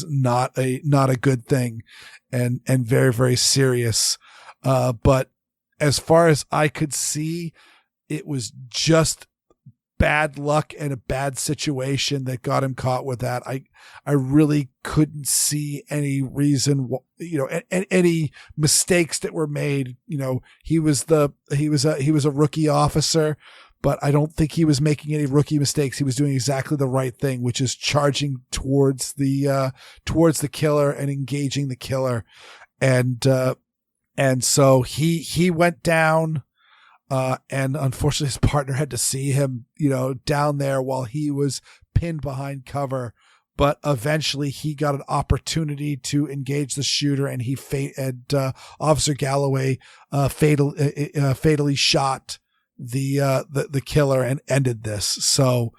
not a good thing, and very, very serious. But as far as I could see, it was just bad luck and a bad situation that got him caught with that. I really couldn't see any reason, any mistakes that were made. He was a rookie officer, but I don't think he was making any rookie mistakes. He was doing exactly the right thing, which is charging towards the killer and engaging the killer. And so he went down. And unfortunately, his partner had to see him, down there while he was pinned behind cover. But eventually, he got an opportunity to engage the shooter, and Officer Galloway fatally shot the killer and ended this. So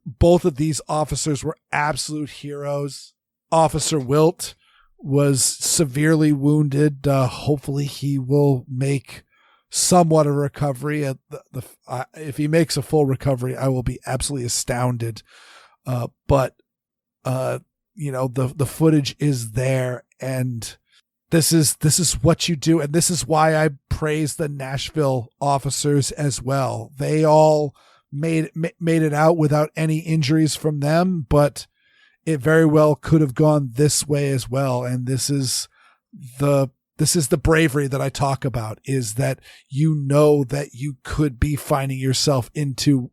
both of these officers were absolute heroes. Officer Wilt was severely wounded. Hopefully, he will make somewhat of a recovery. If he makes a full recovery, I will be absolutely astounded. But the footage is there, and this is what you do, and this is why I praise the Nashville officers as well. They all made it out without any injuries from them, but it very well could have gone this way as well. And this is the bravery that I talk about, is that that you could be finding yourself into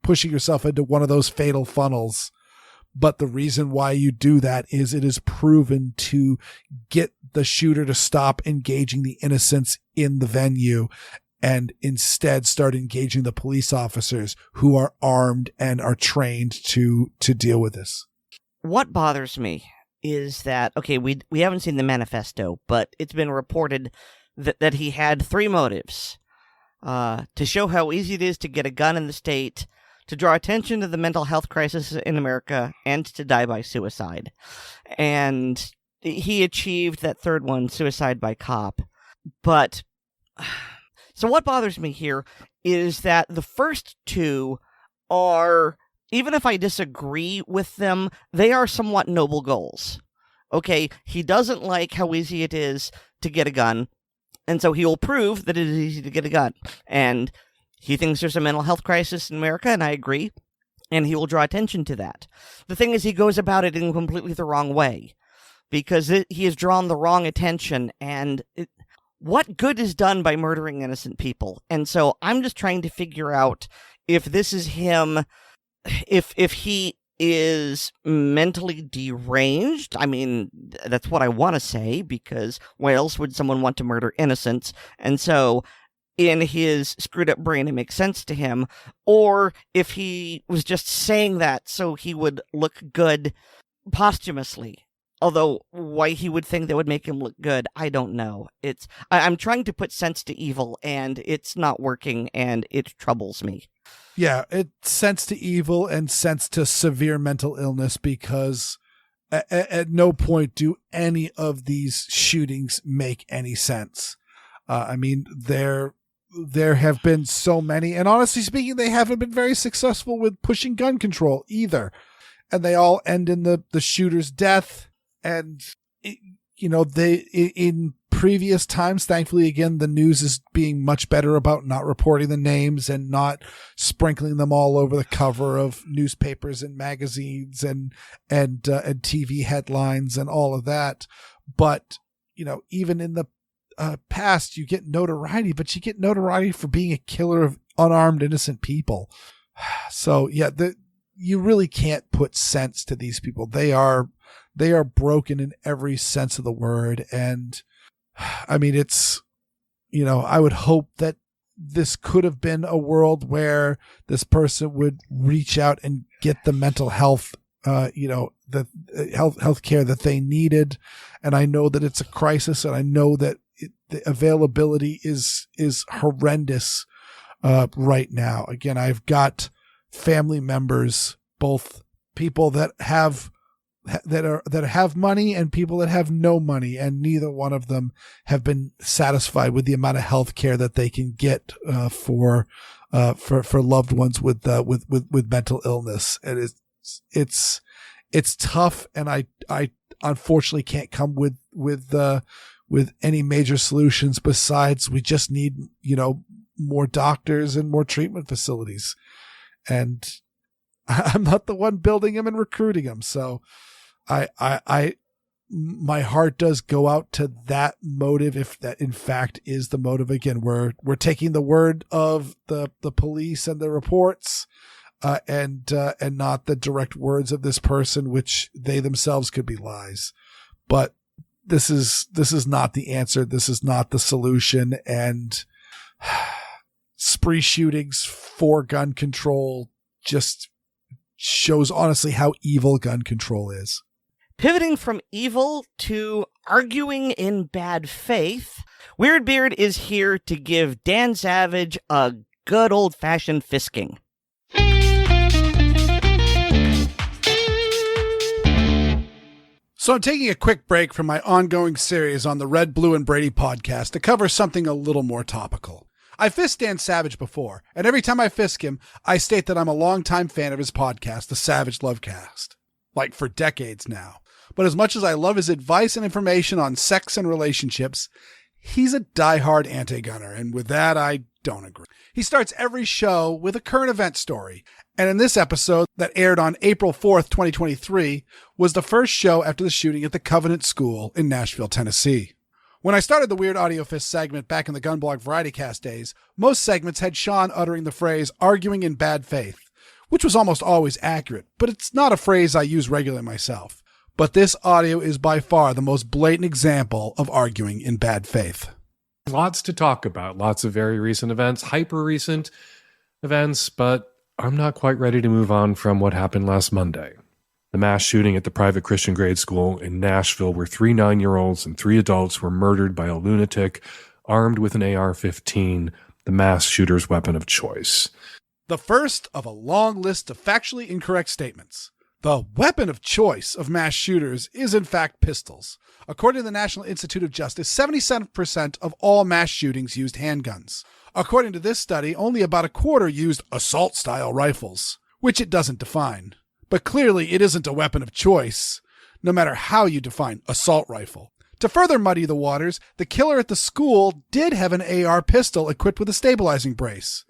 pushing yourself into one of those fatal funnels. But the reason why you do that is it is proven to get the shooter to stop engaging the innocents in the venue and instead start engaging the police officers who are armed and are trained to deal with this. What bothers me is that, okay, we haven't seen the manifesto, but it's been reported that he had 3 motives. To show how easy it is to get a gun in the state, to draw attention to the mental health crisis in America, and to die by suicide. And he achieved that third one, suicide by cop. But, so what bothers me here is that the first 2 are, even if I disagree with them, they are somewhat noble goals. Okay, he doesn't like how easy it is to get a gun, and so he will prove that it is easy to get a gun. And he thinks there's a mental health crisis in America, and I agree, and he will draw attention to that. The thing is, he goes about it in completely the wrong way, because he has drawn the wrong attention, and what good is done by murdering innocent people? And so I'm just trying to figure out if this is him, if he is mentally deranged. I mean, that's what I want to say, because why else would someone want to murder innocents? And so in his screwed up brain, it makes sense to him. Or if he was just saying that so he would look good posthumously. Although why he would think that would make him look good, I don't know. I'm trying to put sense to evil, and it's not working, and it troubles me. Yeah, it's sense to evil and sense to severe mental illness, because at no point do any of these shootings make any sense. I mean, there have been so many, and honestly speaking, they haven't been very successful with pushing gun control either. And they all end in the shooter's death. And, in previous times, thankfully, again, the news is being much better about not reporting the names and not sprinkling them all over the cover of newspapers and magazines and TV headlines and all of that. But, even in the past, you get notoriety, but you get notoriety for being a killer of unarmed, innocent people. So, yeah, you really can't put sense to these people. They are broken in every sense of the word. And I mean, it's, I would hope that this could have been a world where this person would reach out and get the mental health, the health care that they needed. And I know that it's a crisis, and I know that the availability is horrendous right now. Again, I've got family members, both people that have money and people that have no money, and neither one of them have been satisfied with the amount of health care that they can get for loved ones with mental illness. And it's tough, and I unfortunately can't come with any major solutions besides we just need more doctors and more treatment facilities. And I'm not the one building them and recruiting them. So my heart does go out to that motive, if that in fact is the motive. Again, we're taking the word of the police and the reports, and not the direct words of this person, which they themselves could be lies. But this is not the answer. This is not the solution. And spree shootings for gun control just shows honestly how evil gun control is. Pivoting from evil to arguing in bad faith, Weer'd is here to give Dan Savage a good old-fashioned fisking. So I'm taking a quick break from my ongoing series on the Red, Blue, and Brady podcast to cover something a little more topical. I fisked Dan Savage before, and every time I fisk him, I state that I'm a longtime fan of his podcast, the Savage Lovecast. Like for decades now. But as much as I love his advice and information on sex and relationships, he's a diehard anti-gunner, and with that, I don't agree. He starts every show with a current event story, and in this episode that aired on April 4th, 2023, was the first show after the shooting at the Covenant School in Nashville, Tennessee. When I started the Weird Audio Fist segment back in the Gunblog VarietyCast days, most segments had Sean uttering the phrase, arguing in bad faith, which was almost always accurate, but it's not a phrase I use regularly myself. But this audio is by far the most blatant example of arguing in bad faith. Lots to talk about, lots of very recent events, hyper-recent events, but I'm not quite ready to move on from what happened last Monday. The mass shooting at the private Christian grade school in Nashville, where 3 9-year-olds and 3 adults were murdered by a lunatic armed with an AR-15, the mass shooter's weapon of choice. The first of a long list of factually incorrect statements. The weapon of choice of mass shooters is in fact pistols. According to the National Institute of Justice, 77% of all mass shootings used handguns. According to this study, only about a quarter used assault-style rifles, which it doesn't define. But clearly it isn't a weapon of choice, no matter how you define assault rifle. To further muddy the waters, the killer at the school did have an AR pistol equipped with a stabilizing brace.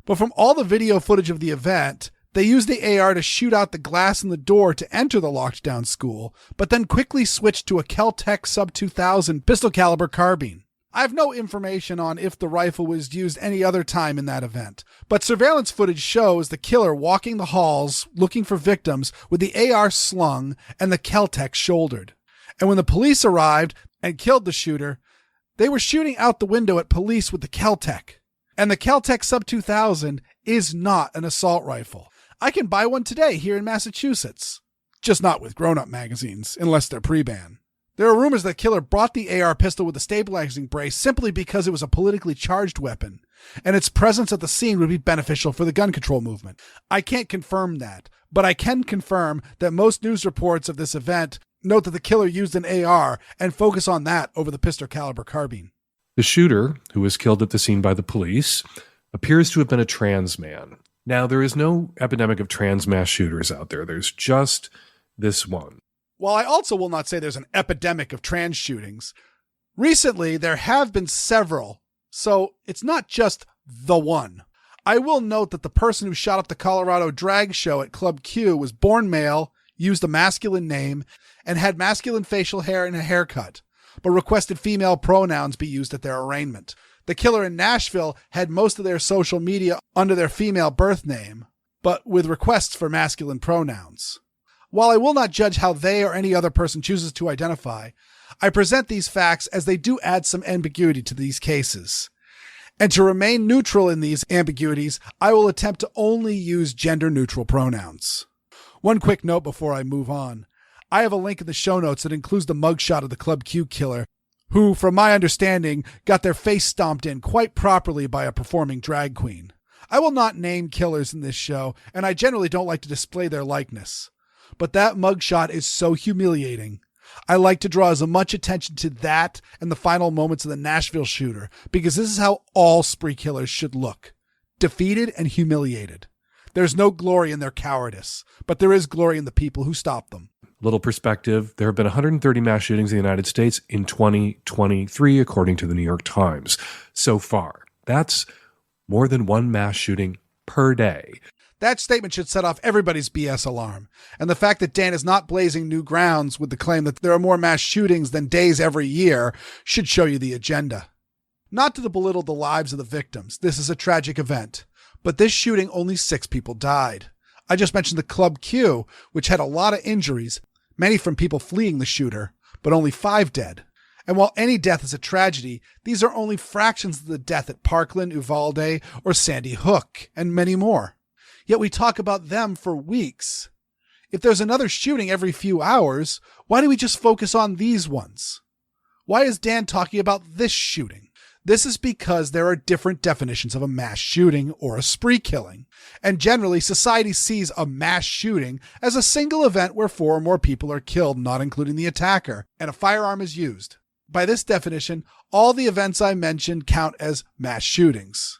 But from all the video footage of the event, they used the AR to shoot out the glass in the door to enter the locked-down school, but then quickly switched to a Kel-Tec Sub 2000 pistol caliber carbine. I have no information on if the rifle was used any other time in that event, but surveillance footage shows the killer walking the halls looking for victims with the AR slung and the Kel-Tec shouldered. And when the police arrived and killed the shooter, they were shooting out the window at police with the Kel-Tec. And the Kel-Tec Sub 2000 is not an assault rifle. I can buy one today here in Massachusetts. Just not with grown-up magazines, unless they're pre-ban. There are rumors that killer brought the AR pistol with a stabilizing brace simply because it was a politically charged weapon, and its presence at the scene would be beneficial for the gun control movement. I can't confirm that, but I can confirm that most news reports of this event note that the killer used an AR and focus on that over the pistol caliber carbine. The shooter, who was killed at the scene by the police, appears to have been a trans man. Now, there is no epidemic of trans mass shooters out there. There's just this one. While I also will not say there's an epidemic of trans shootings, recently there have been several, so it's not just the one. I will note that the person who shot up the Colorado drag show at Club Q was born male, used a masculine name, and had masculine facial hair and a haircut, but requested female pronouns be used at their arraignment. The killer in Nashville had most of their social media under their female birth name, but with requests for masculine pronouns. While I will not judge how they or any other person chooses to identify, I present these facts as they do add some ambiguity to these cases. And to remain neutral in these ambiguities, I will attempt to only use gender-neutral pronouns. One quick note before I move on. I have a link in the show notes that includes the mugshot of the Club Q killer, who, from my understanding, got their face stomped in quite properly by a performing drag queen. I will not name killers in this show, and I generally don't like to display their likeness. But that mugshot is so humiliating. I like to draw as much attention to that and the final moments of the Nashville shooter, because this is how all spree killers should look. Defeated and humiliated. There's no glory in their cowardice, but there is glory in the people who stop them. Little perspective, there have been 130 mass shootings in the United States in 2023, according to the New York Times. So far, that's more than one mass shooting per day. That statement should set off everybody's BS alarm. And the fact that Dan is not blazing new grounds with the claim that there are more mass shootings than days every year should show you the agenda. Not to belittle the lives of the victims. This is a tragic event. But this shooting, only 6 people died. I just mentioned the Club Q, which had a lot of injuries, many from people fleeing the shooter, but only 5 dead. And while any death is a tragedy, these are only fractions of the death at Parkland, Uvalde, or Sandy Hook, and many more. Yet we talk about them for weeks. If there's another shooting every few hours, why do we just focus on these ones? Why is Dan talking about this shooting? This is because there are different definitions of a mass shooting or a spree killing. And generally, society sees a mass shooting as a single event where 4 or more people are killed, not including the attacker, and a firearm is used. By this definition, all the events I mentioned count as mass shootings.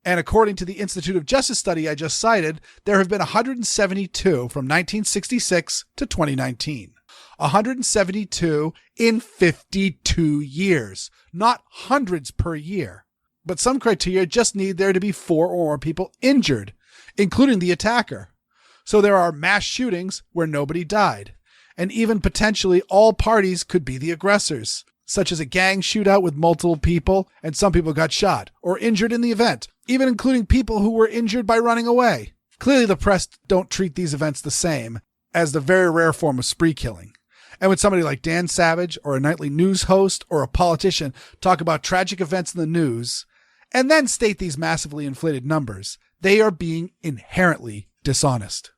And according to the Institute of Justice study I just cited, there have been 172 from 1966 to 2019. 172 in 52 years, not hundreds per year. But some criteria just need there to be 4 or more people injured, including the attacker. So there are mass shootings where nobody died, and even potentially all parties could be the aggressors, such as a gang shootout with multiple people and some people got shot or injured in the event, even including people who were injured by running away. Clearly the press don't treat these events the same as the very rare form of spree killing. And when somebody like Dan Savage or a nightly news host or a politician talk about tragic events in the news and then state these massively inflated numbers, they are being inherently dishonest.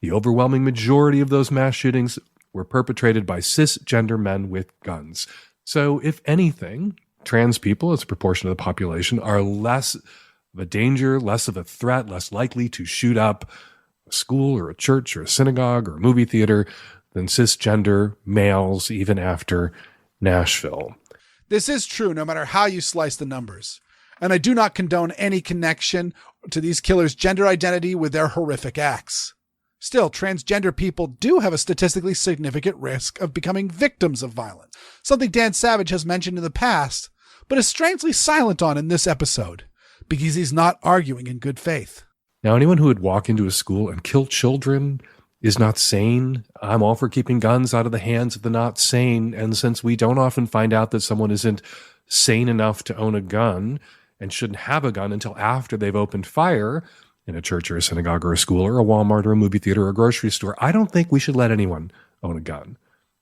The overwhelming majority of those mass shootings were perpetrated by cisgender men with guns. So if anything, trans people as a proportion of the population are less of a danger, less of a threat, less likely to shoot up a school or a church or a synagogue or a movie theater than cisgender males even after Nashville. This is true no matter how you slice the numbers. And I do not condone any connection to these killers' gender identity with their horrific acts. Still, transgender people do have a statistically significant risk of becoming victims of violence, something Dan Savage has mentioned in the past, but is strangely silent on in this episode, because he's not arguing in good faith. Now, anyone who would walk into a school and kill children is not sane. I'm all for keeping guns out of the hands of the not sane, and since we don't often find out that someone isn't sane enough to own a gun and shouldn't have a gun until after they've opened fire in a church or a synagogue or a school or a Walmart or a movie theater or a grocery store. I don't think we should let anyone own a gun.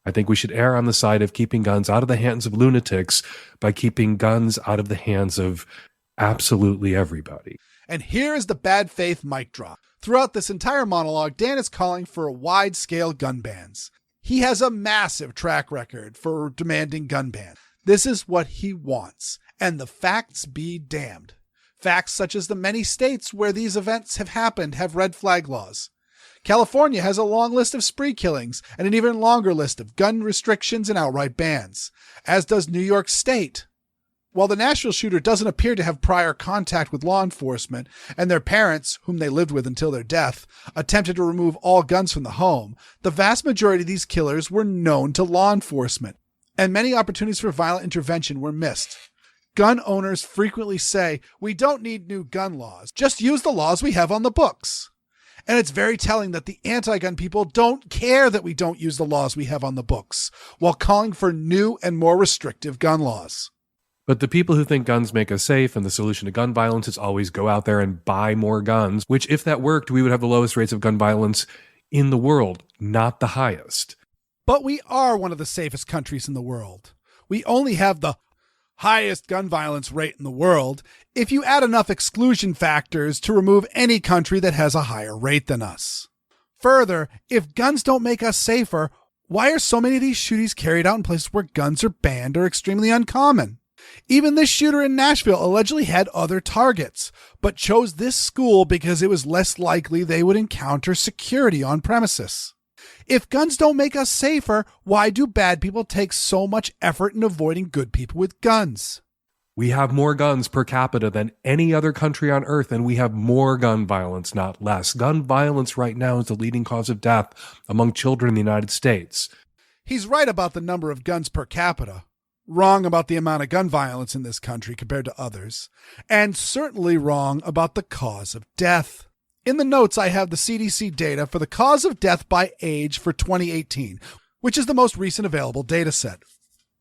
I think we should err on the side of keeping guns out of the hands of lunatics by keeping guns out of the hands of absolutely everybody. And here is the bad faith mic drop. Throughout this entire monologue, Dan is calling for wide-scale gun bans. He has a massive track record for demanding gun bans. This is what he wants, and the facts be damned. Facts such as the many states where these events have happened have red flag laws. California has a long list of spree killings and an even longer list of gun restrictions and outright bans, as does New York State. While the Nashville shooter doesn't appear to have prior contact with law enforcement, and their parents, whom they lived with until their death, attempted to remove all guns from the home, the vast majority of these killers were known to law enforcement, and many opportunities for violent intervention were missed. Gun owners frequently say, "We don't need new gun laws, just use the laws we have on the books." And it's very telling that the anti-gun people don't care that we don't use the laws we have on the books, while calling for new and more restrictive gun laws. But the people who think guns make us safe and the solution to gun violence is always go out there and buy more guns, which if that worked, we would have the lowest rates of gun violence in the world, not the highest. But we are one of the safest countries in the world. We only have the highest gun violence rate in the world if you add enough exclusion factors to remove any country that has a higher rate than us. Further, if guns don't make us safer, why are so many of these shootings carried out in places where guns are banned or extremely uncommon? Even this shooter in Nashville allegedly had other targets, but chose this school because it was less likely they would encounter security on premises. If guns don't make us safer, why do bad people take so much effort in avoiding good people with guns? We have more guns per capita than any other country on earth, and we have more gun violence, not less. Gun violence right now is the leading cause of death among children in the United States. He's right about the number of guns per capita, wrong about the amount of gun violence in this country compared to others, and certainly wrong about the cause of death. In the notes, I have the CDC data for the cause of death by age for 2018, which is the most recent available data set.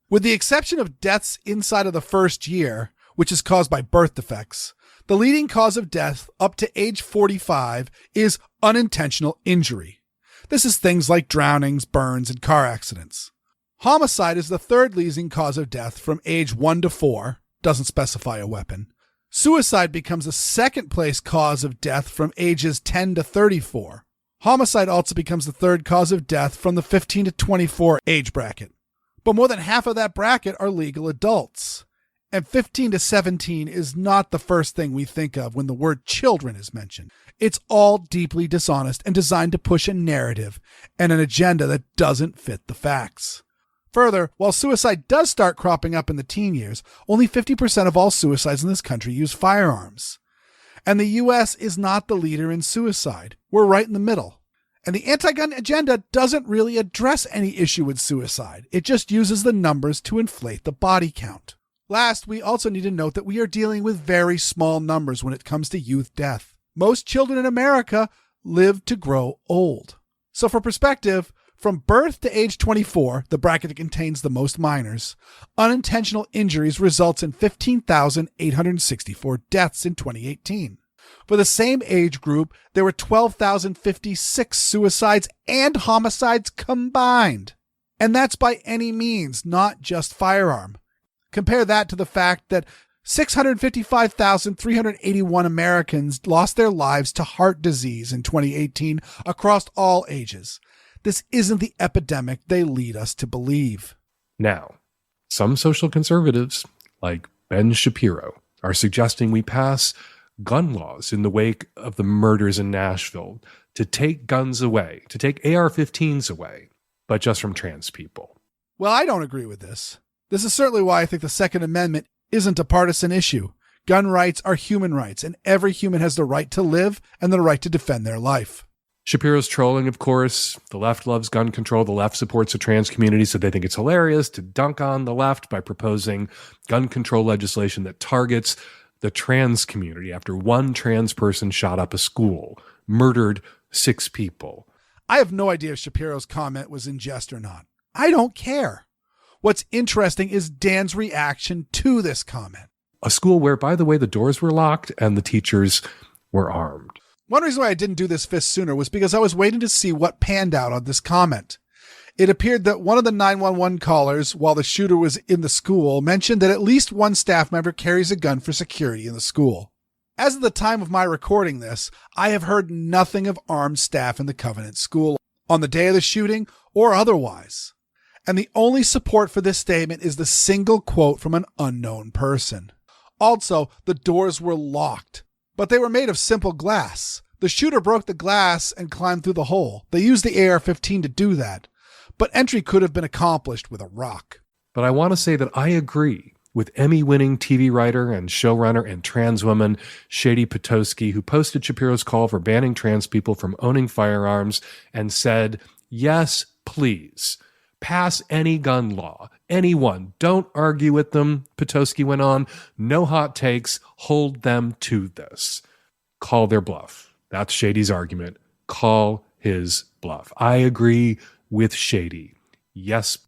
With the exception of deaths inside of the first year, which is caused by birth defects, the leading cause of death up to age 45 is unintentional injury. This is things like drownings, burns, and car accidents. Homicide is the third leading cause of death from age 1 to 4, doesn't specify a weapon. Suicide becomes the second place cause of death from ages 10 to 34. Homicide also becomes the third cause of death from the 15 to 24 age bracket. But more than half of that bracket are legal adults. And 15 to 17 is not the first thing we think of when the word children is mentioned. It's all deeply dishonest and designed to push a narrative and an agenda that doesn't fit the facts. Further, while suicide does start cropping up in the teen years, only 50% of all suicides in this country use firearms. And the U.S. is not the leader in suicide. We're right in the middle. And the anti-gun agenda doesn't really address any issue with suicide. It just uses the numbers to inflate the body count. Last, we also need to note that we are dealing with very small numbers when it comes to youth death. Most children in America live to grow old. So for perspective, from birth to age 24, the bracket that contains the most minors, unintentional injuries results in 15,864 deaths in 2018. For the same age group, there were 12,056 suicides and homicides combined. And that's by any means, not just firearm. Compare that to the fact that 655,381 Americans lost their lives to heart disease in 2018 across all ages. This isn't the epidemic they lead us to believe. Now, some social conservatives, like Ben Shapiro, are suggesting we pass gun laws in the wake of the murders in Nashville to take guns away, to take AR-15s away, but just from trans people. Well, I don't agree with this. This is certainly why I think the Second Amendment isn't a partisan issue. Gun rights are human rights, and every human has the right to live and the right to defend their life. Shapiro's trolling, of course. The left loves gun control. The left supports the trans community, so they think it's hilarious to dunk on the left by proposing gun control legislation that targets the trans community after one trans person shot up a school, murdered 6 people. I have no idea if Shapiro's comment was in jest or not. I don't care. What's interesting is Dan's reaction to this comment. A school where, by the way, the doors were locked and the teachers were armed. One reason why I didn't do this Fisk sooner was because I was waiting to see what panned out on this comment. It appeared that one of the 911 callers, while the shooter was in the school, mentioned that at least one staff member carries a gun for security in the school. As of the time of my recording this, I have heard nothing of armed staff in the Covenant School on the day of the shooting or otherwise. And the only support for this statement is the single quote from an unknown person. Also, the doors were locked, but they were made of simple glass. The shooter broke the glass and climbed through the hole. They used the AR-15 to do that, but entry could have been accomplished with a rock. But I want to say that I agree with Emmy-winning TV writer and showrunner and trans woman Shady Potosky, who posted Shapiro's call for banning trans people from owning firearms and said, yes, please, pass any gun law. Anyone. Don't argue with them, Potosky went on. No hot takes. Hold them to this. Call their bluff. That's Shady's argument. Call his bluff. I agree with Shady. Yes.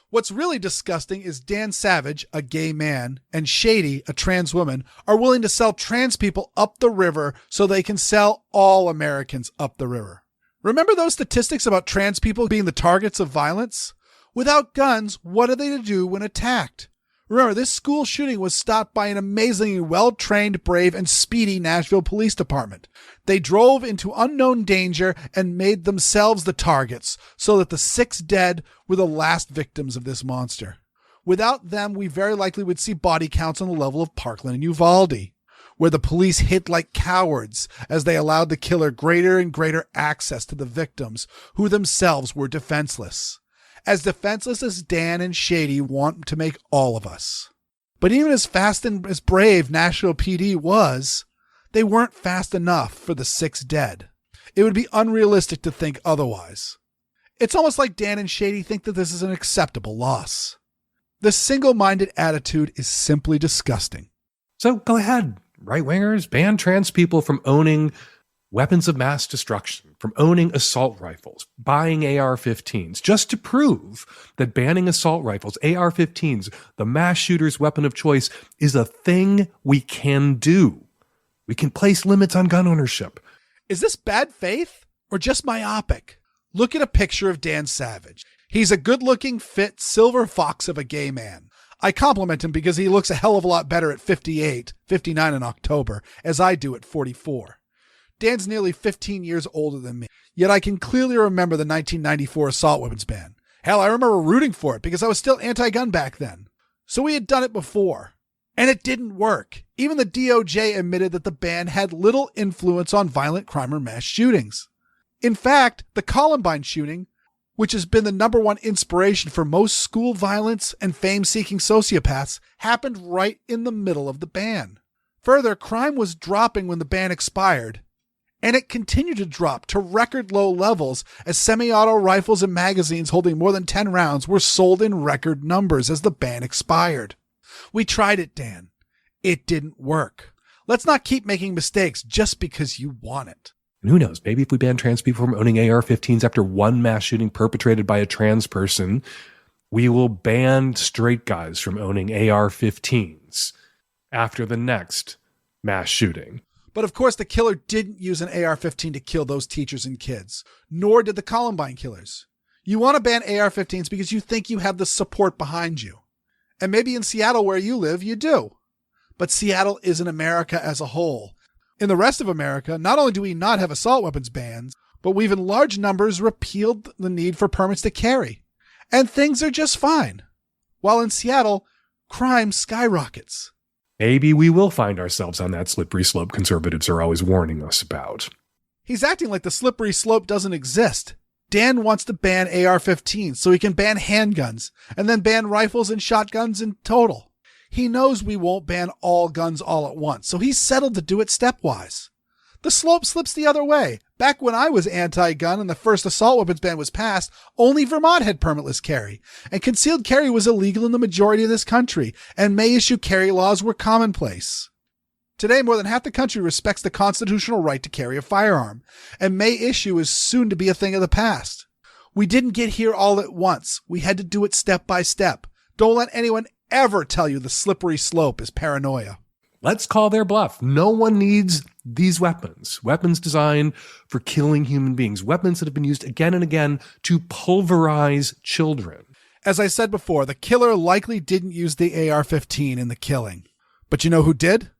What's really disgusting is Dan Savage, a gay man, and Shady, a trans woman, are willing to sell trans people up the river so they can sell all Americans up the river. Remember those statistics about trans people being the targets of violence? Without guns, what are they to do when attacked? Remember, this school shooting was stopped by an amazingly well-trained, brave, and speedy Nashville Police Department. They drove into unknown danger and made themselves the targets so that the 6 dead were the last victims of this monster. Without them, we very likely would see body counts on the level of Parkland and Uvalde, where the police hid like cowards as they allowed the killer greater and greater access to the victims who themselves were defenseless. As defenseless as Dan and Shady want to make all of us. But even as fast and as brave Nashville PD was, they weren't fast enough for the 6 dead. It would be unrealistic to think otherwise. It's almost like Dan and Shady think that this is an acceptable loss. This single-minded attitude is simply disgusting. So go ahead, right-wingers, ban trans people from owning weapons of mass destruction, from owning assault rifles, buying AR-15s, just to prove that banning assault rifles, AR-15s, the mass shooter's weapon of choice, is a thing we can do. We can place limits on gun ownership. Is this bad faith or just myopic? Look at a picture of Dan Savage. He's a good-looking, fit, silver fox of a gay man. I compliment him because he looks a hell of a lot better at 58, 59 in October, as I do at 44. Dan's nearly 15 years older than me, yet I can clearly remember the 1994 assault weapons ban. Hell, I remember rooting for it because I was still anti-gun back then. So we had done it before, and it didn't work. Even the DOJ admitted that the ban had little influence on violent crime or mass shootings. In fact, the Columbine shooting, which has been the #1 inspiration for most school violence and fame-seeking sociopaths, happened right in the middle of the ban. Further, crime was dropping when the ban expired, and it continued to drop to record low levels as semi-auto rifles and magazines holding more than 10 rounds were sold in record numbers as the ban expired. We tried it, Dan. It didn't work. Let's not keep making mistakes just because you want it. And who knows, maybe if we ban trans people from owning AR-15s after one mass shooting perpetrated by a trans person, we will ban straight guys from owning AR-15s after the next mass shooting. But of course, the killer didn't use an AR-15 to kill those teachers and kids, nor did the Columbine killers. You want to ban AR-15s because you think you have the support behind you. And maybe in Seattle where you live, you do. But Seattle isn't America as a whole. In the rest of America, not only do we not have assault weapons bans, but we've in large numbers repealed the need for permits to carry. And things are just fine. While in Seattle, crime skyrockets. Maybe we will find ourselves on that slippery slope conservatives are always warning us about. He's acting like the slippery slope doesn't exist. Dan wants to ban AR-15s so he can ban handguns and then ban rifles and shotguns in total. He knows we won't ban all guns all at once, so he's settled to do it stepwise. The slope slips the other way. Back when I was anti-gun and the first assault weapons ban was passed, only Vermont had permitless carry, and concealed carry was illegal in the majority of this country, and may-issue carry laws were commonplace. Today, more than half the country respects the constitutional right to carry a firearm, and may-issue is soon to be a thing of the past. We didn't get here all at once. We had to do it step by step. Don't let anyone ever tell you the slippery slope is paranoia. Let's call their bluff. No one needs these weapons. Weapons designed for killing human beings. Weapons that have been used again and again to pulverize children. As I said before, the killer likely didn't use the AR-15 in the killing. But you know who did?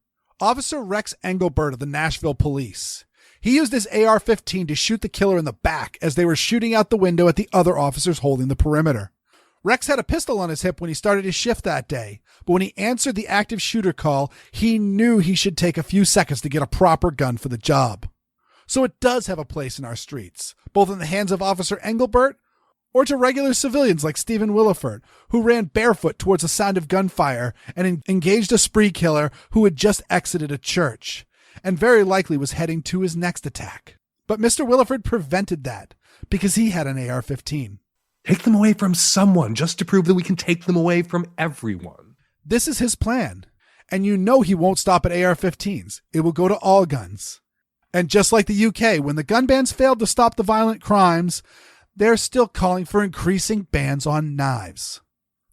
Officer Rex Engelbert of the Nashville police. He used his AR-15 to shoot the killer in the back as they were shooting out the window at the other officers holding the perimeter. Rex had a pistol on his hip when he started his shift that day, but when he answered the active shooter call, he knew he should take a few seconds to get a proper gun for the job. So it does have a place in our streets, both in the hands of Officer Engelbert or to regular civilians like Stephen Williford, who ran barefoot towards the sound of gunfire and engaged a spree killer who had just exited a church, and very likely was heading to his next attack. But Mr. Williford prevented that because he had an AR-15. Take them away from someone just to prove that we can take them away from everyone. This is his plan. And you know he won't stop at AR-15s. It will go to all guns. And just like the UK, when the gun bans failed to stop the violent crimes, they're still calling for increasing bans on knives.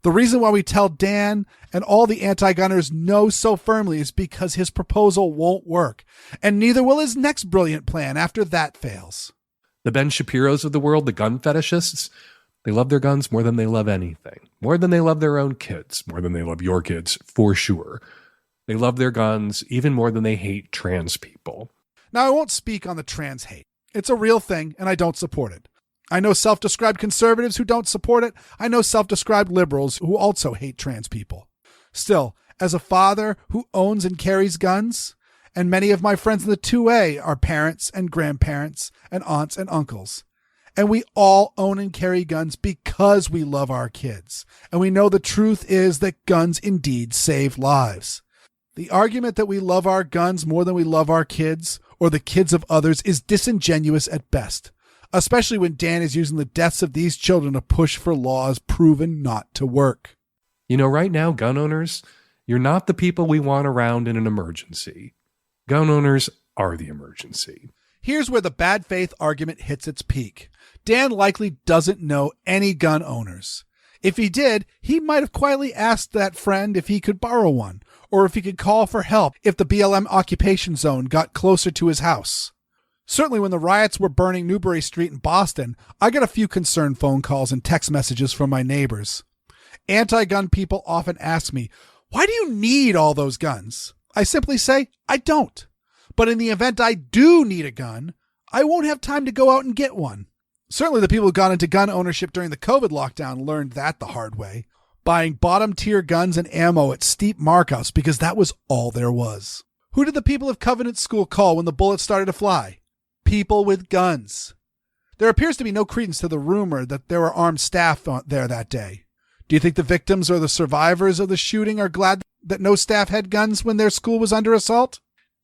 The reason why we tell Dan and all the anti-gunners no so firmly is because his proposal won't work. And neither will his next brilliant plan after that fails. The Ben Shapiros of the world, the gun fetishists, they love their guns more than they love anything. More than they love their own kids. More than they love your kids, for sure. They love their guns even more than they hate trans people. Now, I won't speak on the trans hate. It's a real thing, and I don't support it. I know self-described conservatives who don't support it. I know self-described liberals who also hate trans people. Still, as a father who owns and carries guns, and many of my friends in the 2A are parents and grandparents and aunts and uncles, and we all own and carry guns because we love our kids. And we know the truth is that guns indeed save lives. The argument that we love our guns more than we love our kids or the kids of others is disingenuous at best, especially when Dan is using the deaths of these children to push for laws proven not to work. You know, right now, gun owners, you're not the people we want around in an emergency. Gun owners are the emergency. Here's where the bad faith argument hits its peak. Dan likely doesn't know any gun owners. If he did, he might have quietly asked that friend if he could borrow one, or if he could call for help if the BLM occupation zone got closer to his house. Certainly when the riots were burning Newbury Street in Boston, I got a few concerned phone calls and text messages from my neighbors. Anti-gun people often ask me, why do you need all those guns? I simply say, I don't. But in the event I do need a gun, I won't have time to go out and get one. Certainly the people who got into gun ownership during the COVID lockdown learned that the hard way, buying bottom-tier guns and ammo at steep markups because that was all there was. Who did the people of Covenant School call when the bullets started to fly? People with guns. There appears to be no credence to the rumor that there were armed staff there that day. Do you think the victims or the survivors of the shooting are glad that no staff had guns when their school was under assault?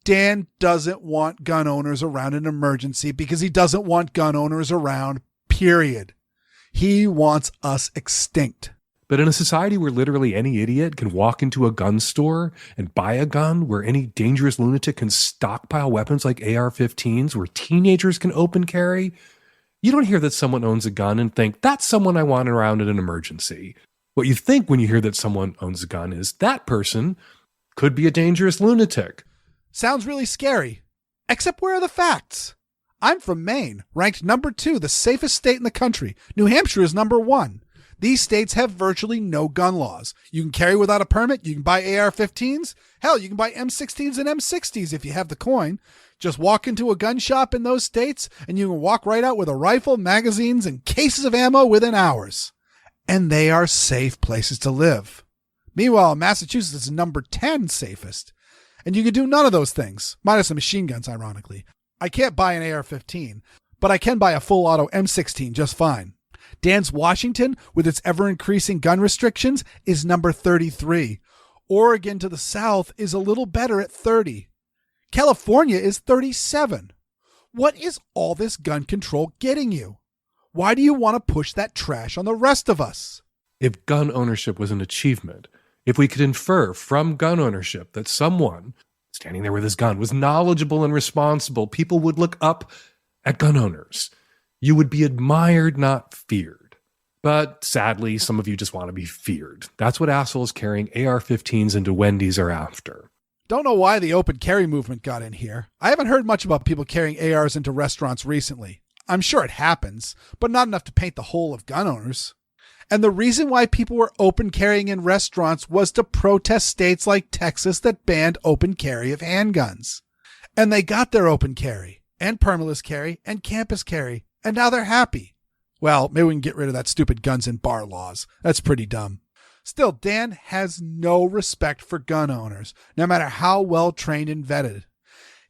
Dan doesn't want gun owners around in an emergency because he doesn't want gun owners around, period. He wants us extinct. But in a society where literally any idiot can walk into a gun store and buy a gun, where any dangerous lunatic can stockpile weapons like AR-15s, where teenagers can open carry, you don't hear that someone owns a gun and think, that's someone I want around in an emergency. What you think when you hear that someone owns a gun is that person could be a dangerous lunatic. Sounds really scary. Except where are the facts? I'm from Maine, ranked number 2, the safest state in the country. New Hampshire is number 1. These states have virtually no gun laws. You can carry without a permit. You can buy AR-15s. Hell, you can buy M16s and M60s if you have the coin. Just walk into a gun shop in those states and you can walk right out with a rifle, magazines, and cases of ammo within hours. And they are safe places to live. Meanwhile, Massachusetts is number 10 safest. And you can do none of those things, minus the machine guns, ironically. I can't buy an AR-15, but I can buy a full auto M16 just fine. Dan's Washington, with its ever-increasing gun restrictions, is number 33. Oregon to the south is a little better at 30. California is 37. What is all this gun control getting you? Why do you want to push that trash on the rest of us? If gun ownership was an achievement, if we could infer from gun ownership that someone standing there with his gun was knowledgeable and responsible, people would look up at gun owners. You would be admired, not feared. But sadly, some of you just want to be feared. That's what assholes carrying AR-15s into Wendy's are after. Don't know why the open carry movement got in here. I haven't heard much about people carrying ARs into restaurants recently. I'm sure it happens, but not enough to paint the whole of gun owners. And the reason why people were open carrying in restaurants was to protest states like Texas that banned open carry of handguns. And they got their open carry, and permitless carry, and campus carry, and now they're happy. Well, maybe we can get rid of that stupid guns in bar laws. That's pretty dumb. Still, Dan has no respect for gun owners, no matter how well trained and vetted.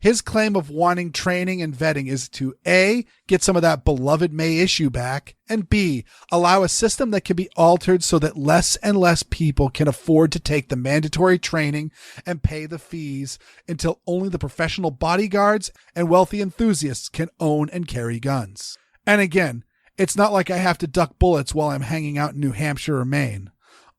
His claim of wanting training and vetting is to A, get some of that beloved May issue back, and B, allow a system that can be altered so that less and less people can afford to take the mandatory training and pay the fees until only the professional bodyguards and wealthy enthusiasts can own and carry guns. And again, it's not like I have to duck bullets while I'm hanging out in New Hampshire or Maine.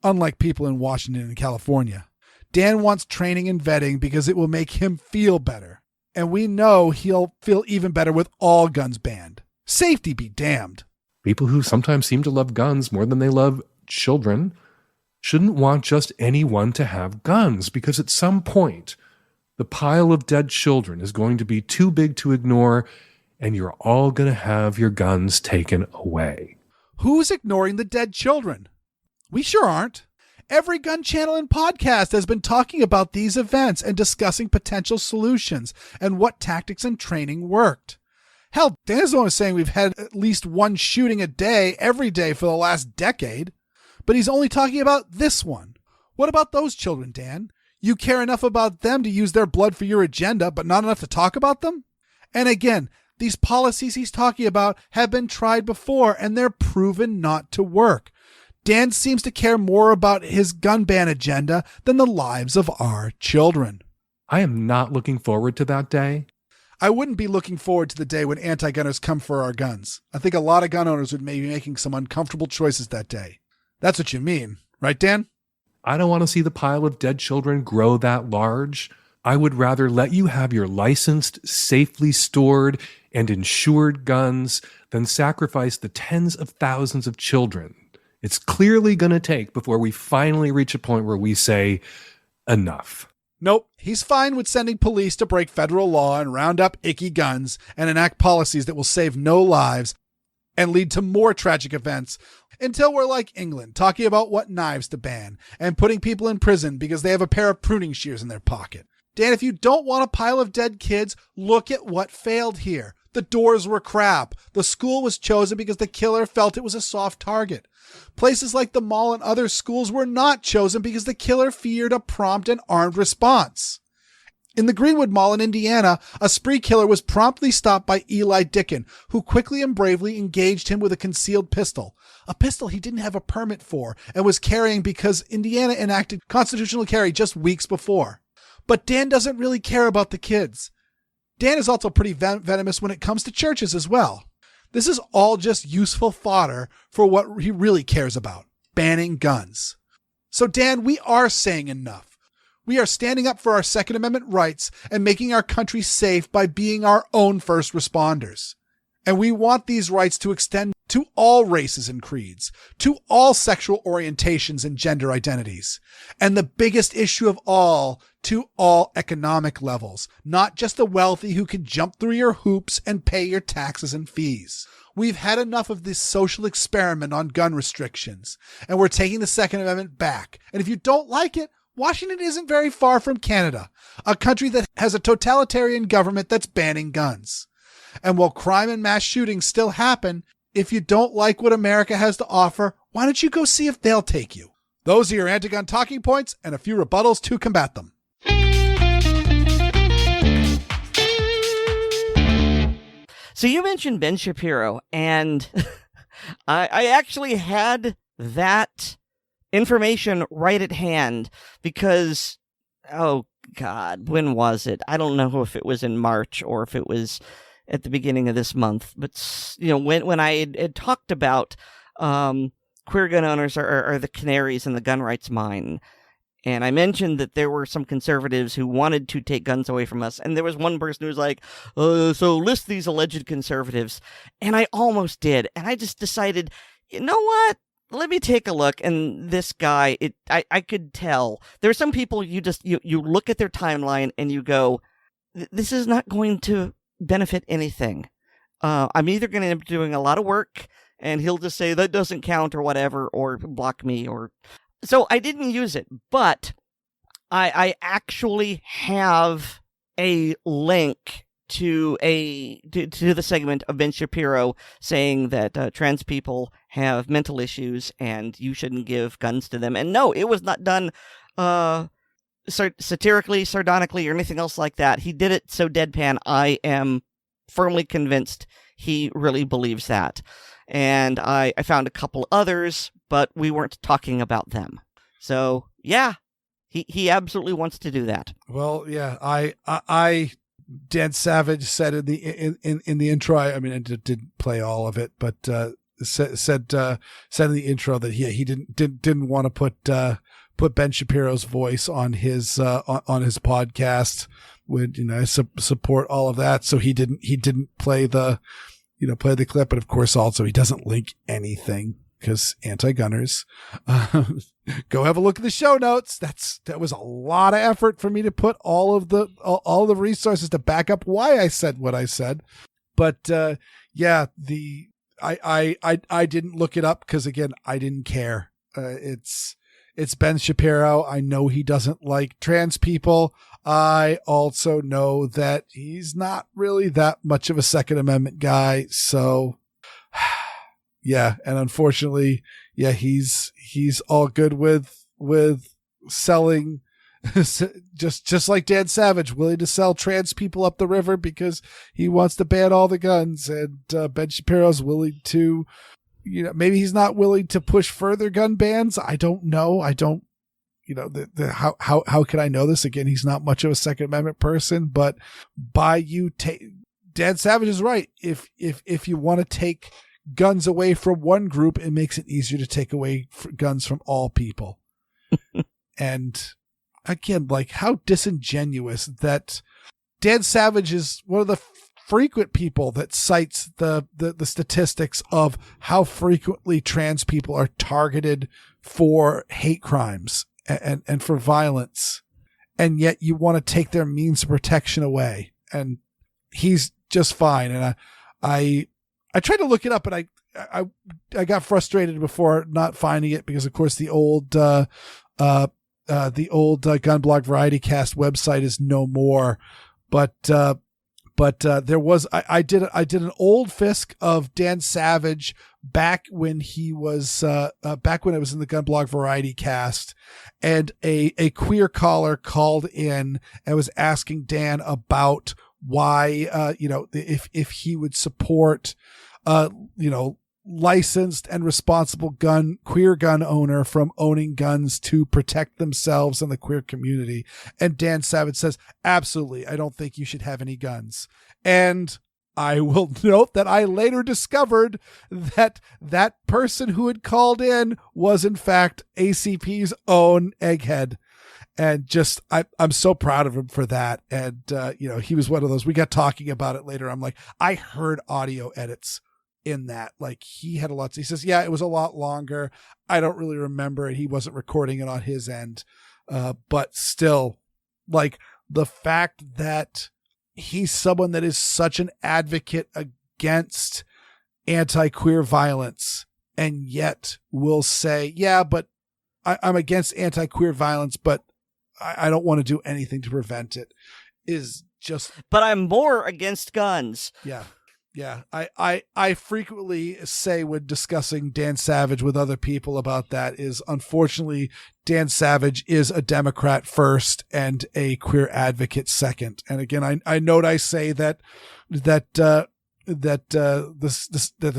Unlike people in Washington and California. Dan wants training and vetting because it will make him feel better. And we know he'll feel even better with all guns banned. Safety be damned. People who sometimes seem to love guns more than they love children shouldn't want just anyone to have guns, because at some point, the pile of dead children is going to be too big to ignore, and you're all going to have your guns taken away. Who's ignoring the dead children? We sure aren't. Every gun channel and podcast has been talking about these events and discussing potential solutions and what tactics and training worked. Hell, Dan's the one who's saying we've had at least one shooting a day every day for the last decade. But he's only talking about this one. What about those children, Dan? You care enough about them to use their blood for your agenda, but not enough to talk about them? And again, these policies he's talking about have been tried before and they're proven not to work. Dan seems to care more about his gun ban agenda than the lives of our children. I am not looking forward to that day. I wouldn't be looking forward to the day when anti-gunners come for our guns. I think a lot of gun owners would be making some uncomfortable choices that day. That's what you mean, right, Dan? I don't want to see the pile of dead children grow that large. I would rather let you have your licensed, safely stored, and insured guns than sacrifice the tens of thousands of children it's clearly going to take before we finally reach a point where we say, enough. Nope, he's fine with sending police to break federal law and round up icky guns and enact policies that will save no lives and lead to more tragic events until we're like England, talking about what knives to ban and putting people in prison because they have a pair of pruning shears in their pocket. Dan, if you don't want a pile of dead kids, look at what failed here. The doors were crap. The school was chosen because the killer felt it was a soft target. Places like the mall and other schools were not chosen because the killer feared a prompt and armed response. In the Greenwood Mall in Indiana, a spree killer was promptly stopped by Eli Dicken, who quickly and bravely engaged him with a concealed pistol. A pistol he didn't have a permit for and was carrying because Indiana enacted constitutional carry just weeks before. But Dan doesn't really care about the kids. Dan is also pretty venomous when it comes to churches as well. This is all just useful fodder for what he really cares about, banning guns. So Dan, we are saying enough. We are standing up for our Second Amendment rights and making our country safe by being our own first responders. And we want these rights to extend to all races and creeds, to all sexual orientations and gender identities. And the biggest issue of all, to all economic levels, not just the wealthy who can jump through your hoops and pay your taxes and fees. We've had enough of this social experiment on gun restrictions, and we're taking the Second Amendment back. And if you don't like it, Washington isn't very far from Canada, a country that has a totalitarian government that's banning guns. And while crime and mass shootings still happen, if you don't like what America has to offer, why don't you go see if they'll take you? Those are your anti-gun talking points and a few rebuttals to combat them. So you mentioned Ben Shapiro, and I actually had that information right at hand because, oh God, when was it? I don't know if it was in March or if it was at the beginning of this month. But, you know, when I had talked about queer gun owners are the canaries in the gun rights mine, and I mentioned that there were some conservatives who wanted to take guns away from us. And there was one person who was like, so list these alleged conservatives. And I almost did. And I just decided you know what? Let me take a look. And this guy, I could tell. There are some people you look at their timeline and you go, this is not going to benefit anything. I'm either going to end up doing a lot of work and he'll just say that doesn't count or whatever, or block me, or so I didn't use it. But I actually have a link to the segment of Ben Shapiro saying that trans people have mental issues and you shouldn't give guns to them. And no, it was not done satirically, sardonically, or anything else like that. He did it so deadpan. I am firmly convinced he really believes that. And I found a couple others, but we weren't talking about them. So yeah, he absolutely wants to do that. Well, yeah, I Dan Savage said in the intro. I mean, I didn't play all of it, but said in the intro that he didn't want to put Ben Shapiro's voice on his podcast. Would support all of that, so he didn't play the clip, but of course also he doesn't link anything because anti-gunners. Go have a look at the show notes. That was a lot of effort for me to put all the resources to back up why I said what I said. But yeah, I didn't look it up because again I didn't care. It's Ben Shapiro. I know he doesn't like trans people. I also know that he's not really that much of a Second Amendment guy. So yeah. And unfortunately, yeah, he's all good with selling just like Dan Savage, willing to sell trans people up the river because he wants to ban all the guns. And Ben Shapiro's willing to, maybe he's not willing to push further gun bans. I don't know. How can I know this? Again, he's not much of a Second Amendment person, but Dan Savage is right. If you want to take guns away from one group, it makes it easier to take away guns from all people. And again, like how disingenuous that Dan Savage is one of the frequent people that cites the statistics of how frequently trans people are targeted for hate crimes and for violence. And yet you want to take their means of protection away. And he's just fine. And I tried to look it up, and I got frustrated before not finding it because, of course, the old Gun Blog Variety Cast website is no more. But there was I did an old Fisk of Dan Savage back when he was back when it was in the Gun Blog Variety Cast, and a queer caller called in and was asking Dan about why if he would support licensed and responsible queer gun owner from owning guns to protect themselves and the queer community. And Dan Savage says, absolutely, I don't think you should have any guns. And I will note that I later discovered that that person who had called in was in fact ACP's own egghead. And just, I'm so proud of him for that. And, he was one of those, we got talking about it later. I'm like, I heard audio edits in that. Like he had a lot. He says, yeah, it was a lot longer. I don't really remember it. He wasn't recording it on his end. But still, like the fact that he's someone that is such an advocate against anti-queer violence and yet will say, yeah, but I'm against anti-queer violence, but I don't want to do anything to prevent it, is just. But I'm more against guns. Yeah. Yeah. I frequently say when discussing Dan Savage with other people about that is, unfortunately, Dan Savage is a Democrat first and a queer advocate second. And again, I note I say that the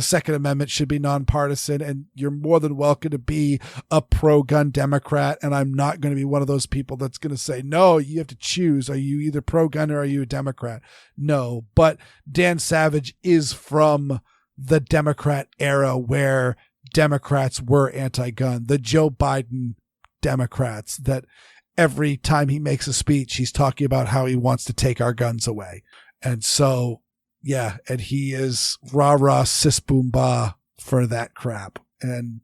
Second Amendment should be nonpartisan, and you're more than welcome to be a pro-gun Democrat. And I'm not going to be one of those people that's going to say, no, you have to choose. Are you either pro-gun or are you a Democrat? No, but Dan Savage is from the Democrat era where Democrats were anti-gun, the Joe Biden Democrats, that every time he makes a speech, he's talking about how he wants to take our guns away. And so, yeah, and he is rah-rah cis boom bah for that crap. And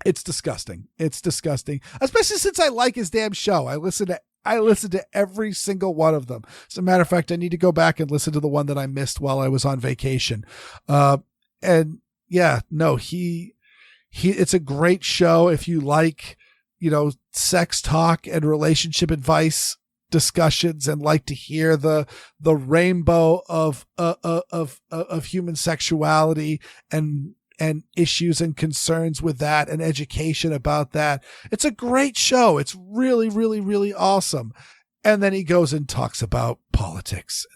it's disgusting. It's disgusting, especially since I like his damn show. I listen to every single one of them. As a matter of fact, I need to go back and listen to the one that I missed while I was on vacation. And yeah, no, it's a great show if you like, sex talk and relationship advice discussions and like to hear the rainbow of human sexuality and issues and concerns with that and education about that. It's a great show. It's really, really, really awesome. And then he goes and talks about politics.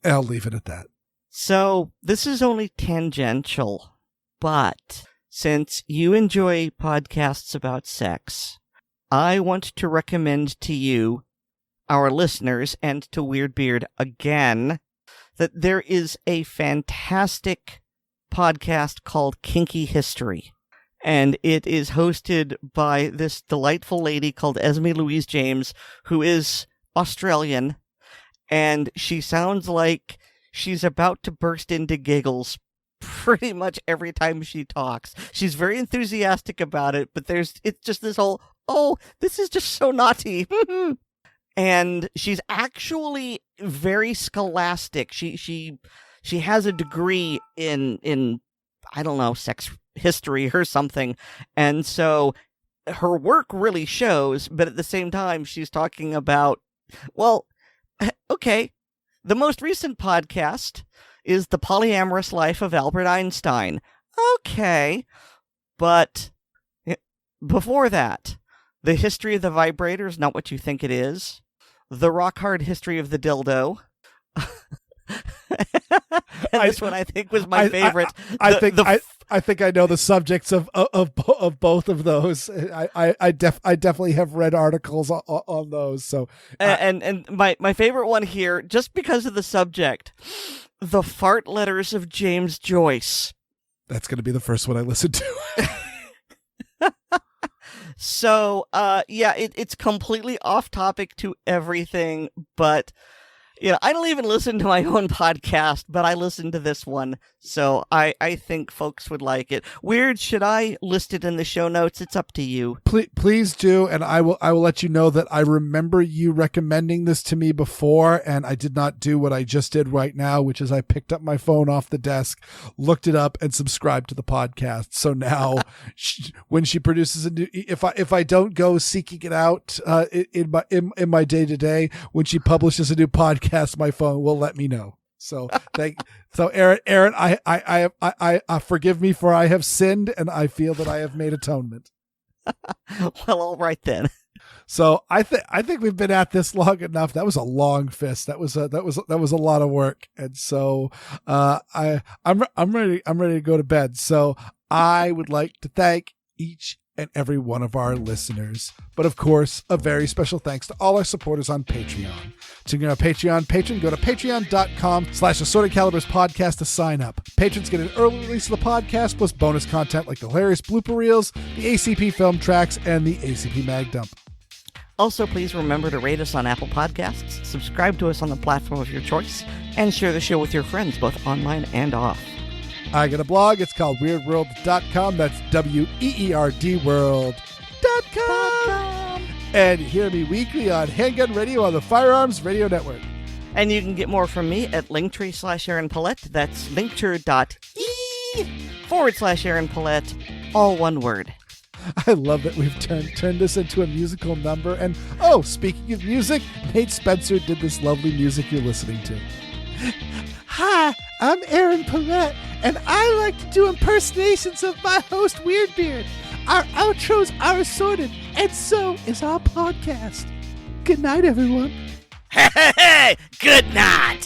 And I'll leave it at that. So this is only tangential, but since you enjoy podcasts about sex, I want to recommend to you, our listeners, and to Weer'd again, that there is a fantastic podcast called Kinky History. And it is hosted by this delightful lady called Esme Louise James, who is Australian, and she sounds like she's about to burst into giggles pretty much every time she talks. She's very enthusiastic about it, but it's just this whole, oh, this is just so naughty. And she's actually very scholastic. She has a degree in I don't know, sex history or something. And so her work really shows, but at the same time, she's talking about, well, okay, the most recent podcast is The Polyamorous Life of Albert Einstein. Okay, but before that, The History of the Vibrator is Not What You Think It Is. The Rock Hard History of the Dildo. And this one I think was my favorite. I think I know the subjects of both of those. I definitely have read articles on those. So and my favorite one here, just because of the subject, The Fart Letters of James Joyce. That's going to be the first one I listen to. So, it's completely off topic to everything, but I don't even listen to my own podcast, but I listen to this one, so I think folks would like it. Weer'd, should I list it in the show notes? It's up to you. Please do, and I will let you know that I remember you recommending this to me before, and I did not do what I just did right now, which is I picked up my phone off the desk, looked it up, and subscribed to the podcast. So now, when she produces a new, if I don't go seeking it out in my day to day, when she publishes a new podcast, my phone will let me know. So Aaron, I forgive me, for I have sinned, and I feel that I have made atonement. Well, all right then. So I think we've been at this long enough. That was a long fist. That was a lot of work, and so I'm ready to go to bed. So I would like to thank each and every one of our listeners. But of course, a very special thanks to all our supporters on Patreon. To get our Patreon patron, go to patreon.com/Assorted Calibers podcast to sign up. Patrons get an early release of the podcast, plus bonus content like the hilarious blooper reels, the ACP film tracks, and the ACP mag dump. Also, please remember to rate us on Apple Podcasts, subscribe to us on the platform of your choice, and share the show with your friends, both online and off. I got a blog. It's called WeerdWorld.com. That's WEERD World.com. And hear me weekly on Handgun Radio on the Firearms Radio Network. And you can get more from me at Linktree/Aaron Paulette. That's linktree.ee/Aaron Paulette, all one word. I love that we've turned this into a musical number. And, speaking of music, Nate Spencer did this lovely music you're listening to. Hi, I'm Aaron Paulette, and I like to do impersonations of my host, Weer'd. Our outros are assorted, and so is our podcast. Good night, everyone. Hey, good night.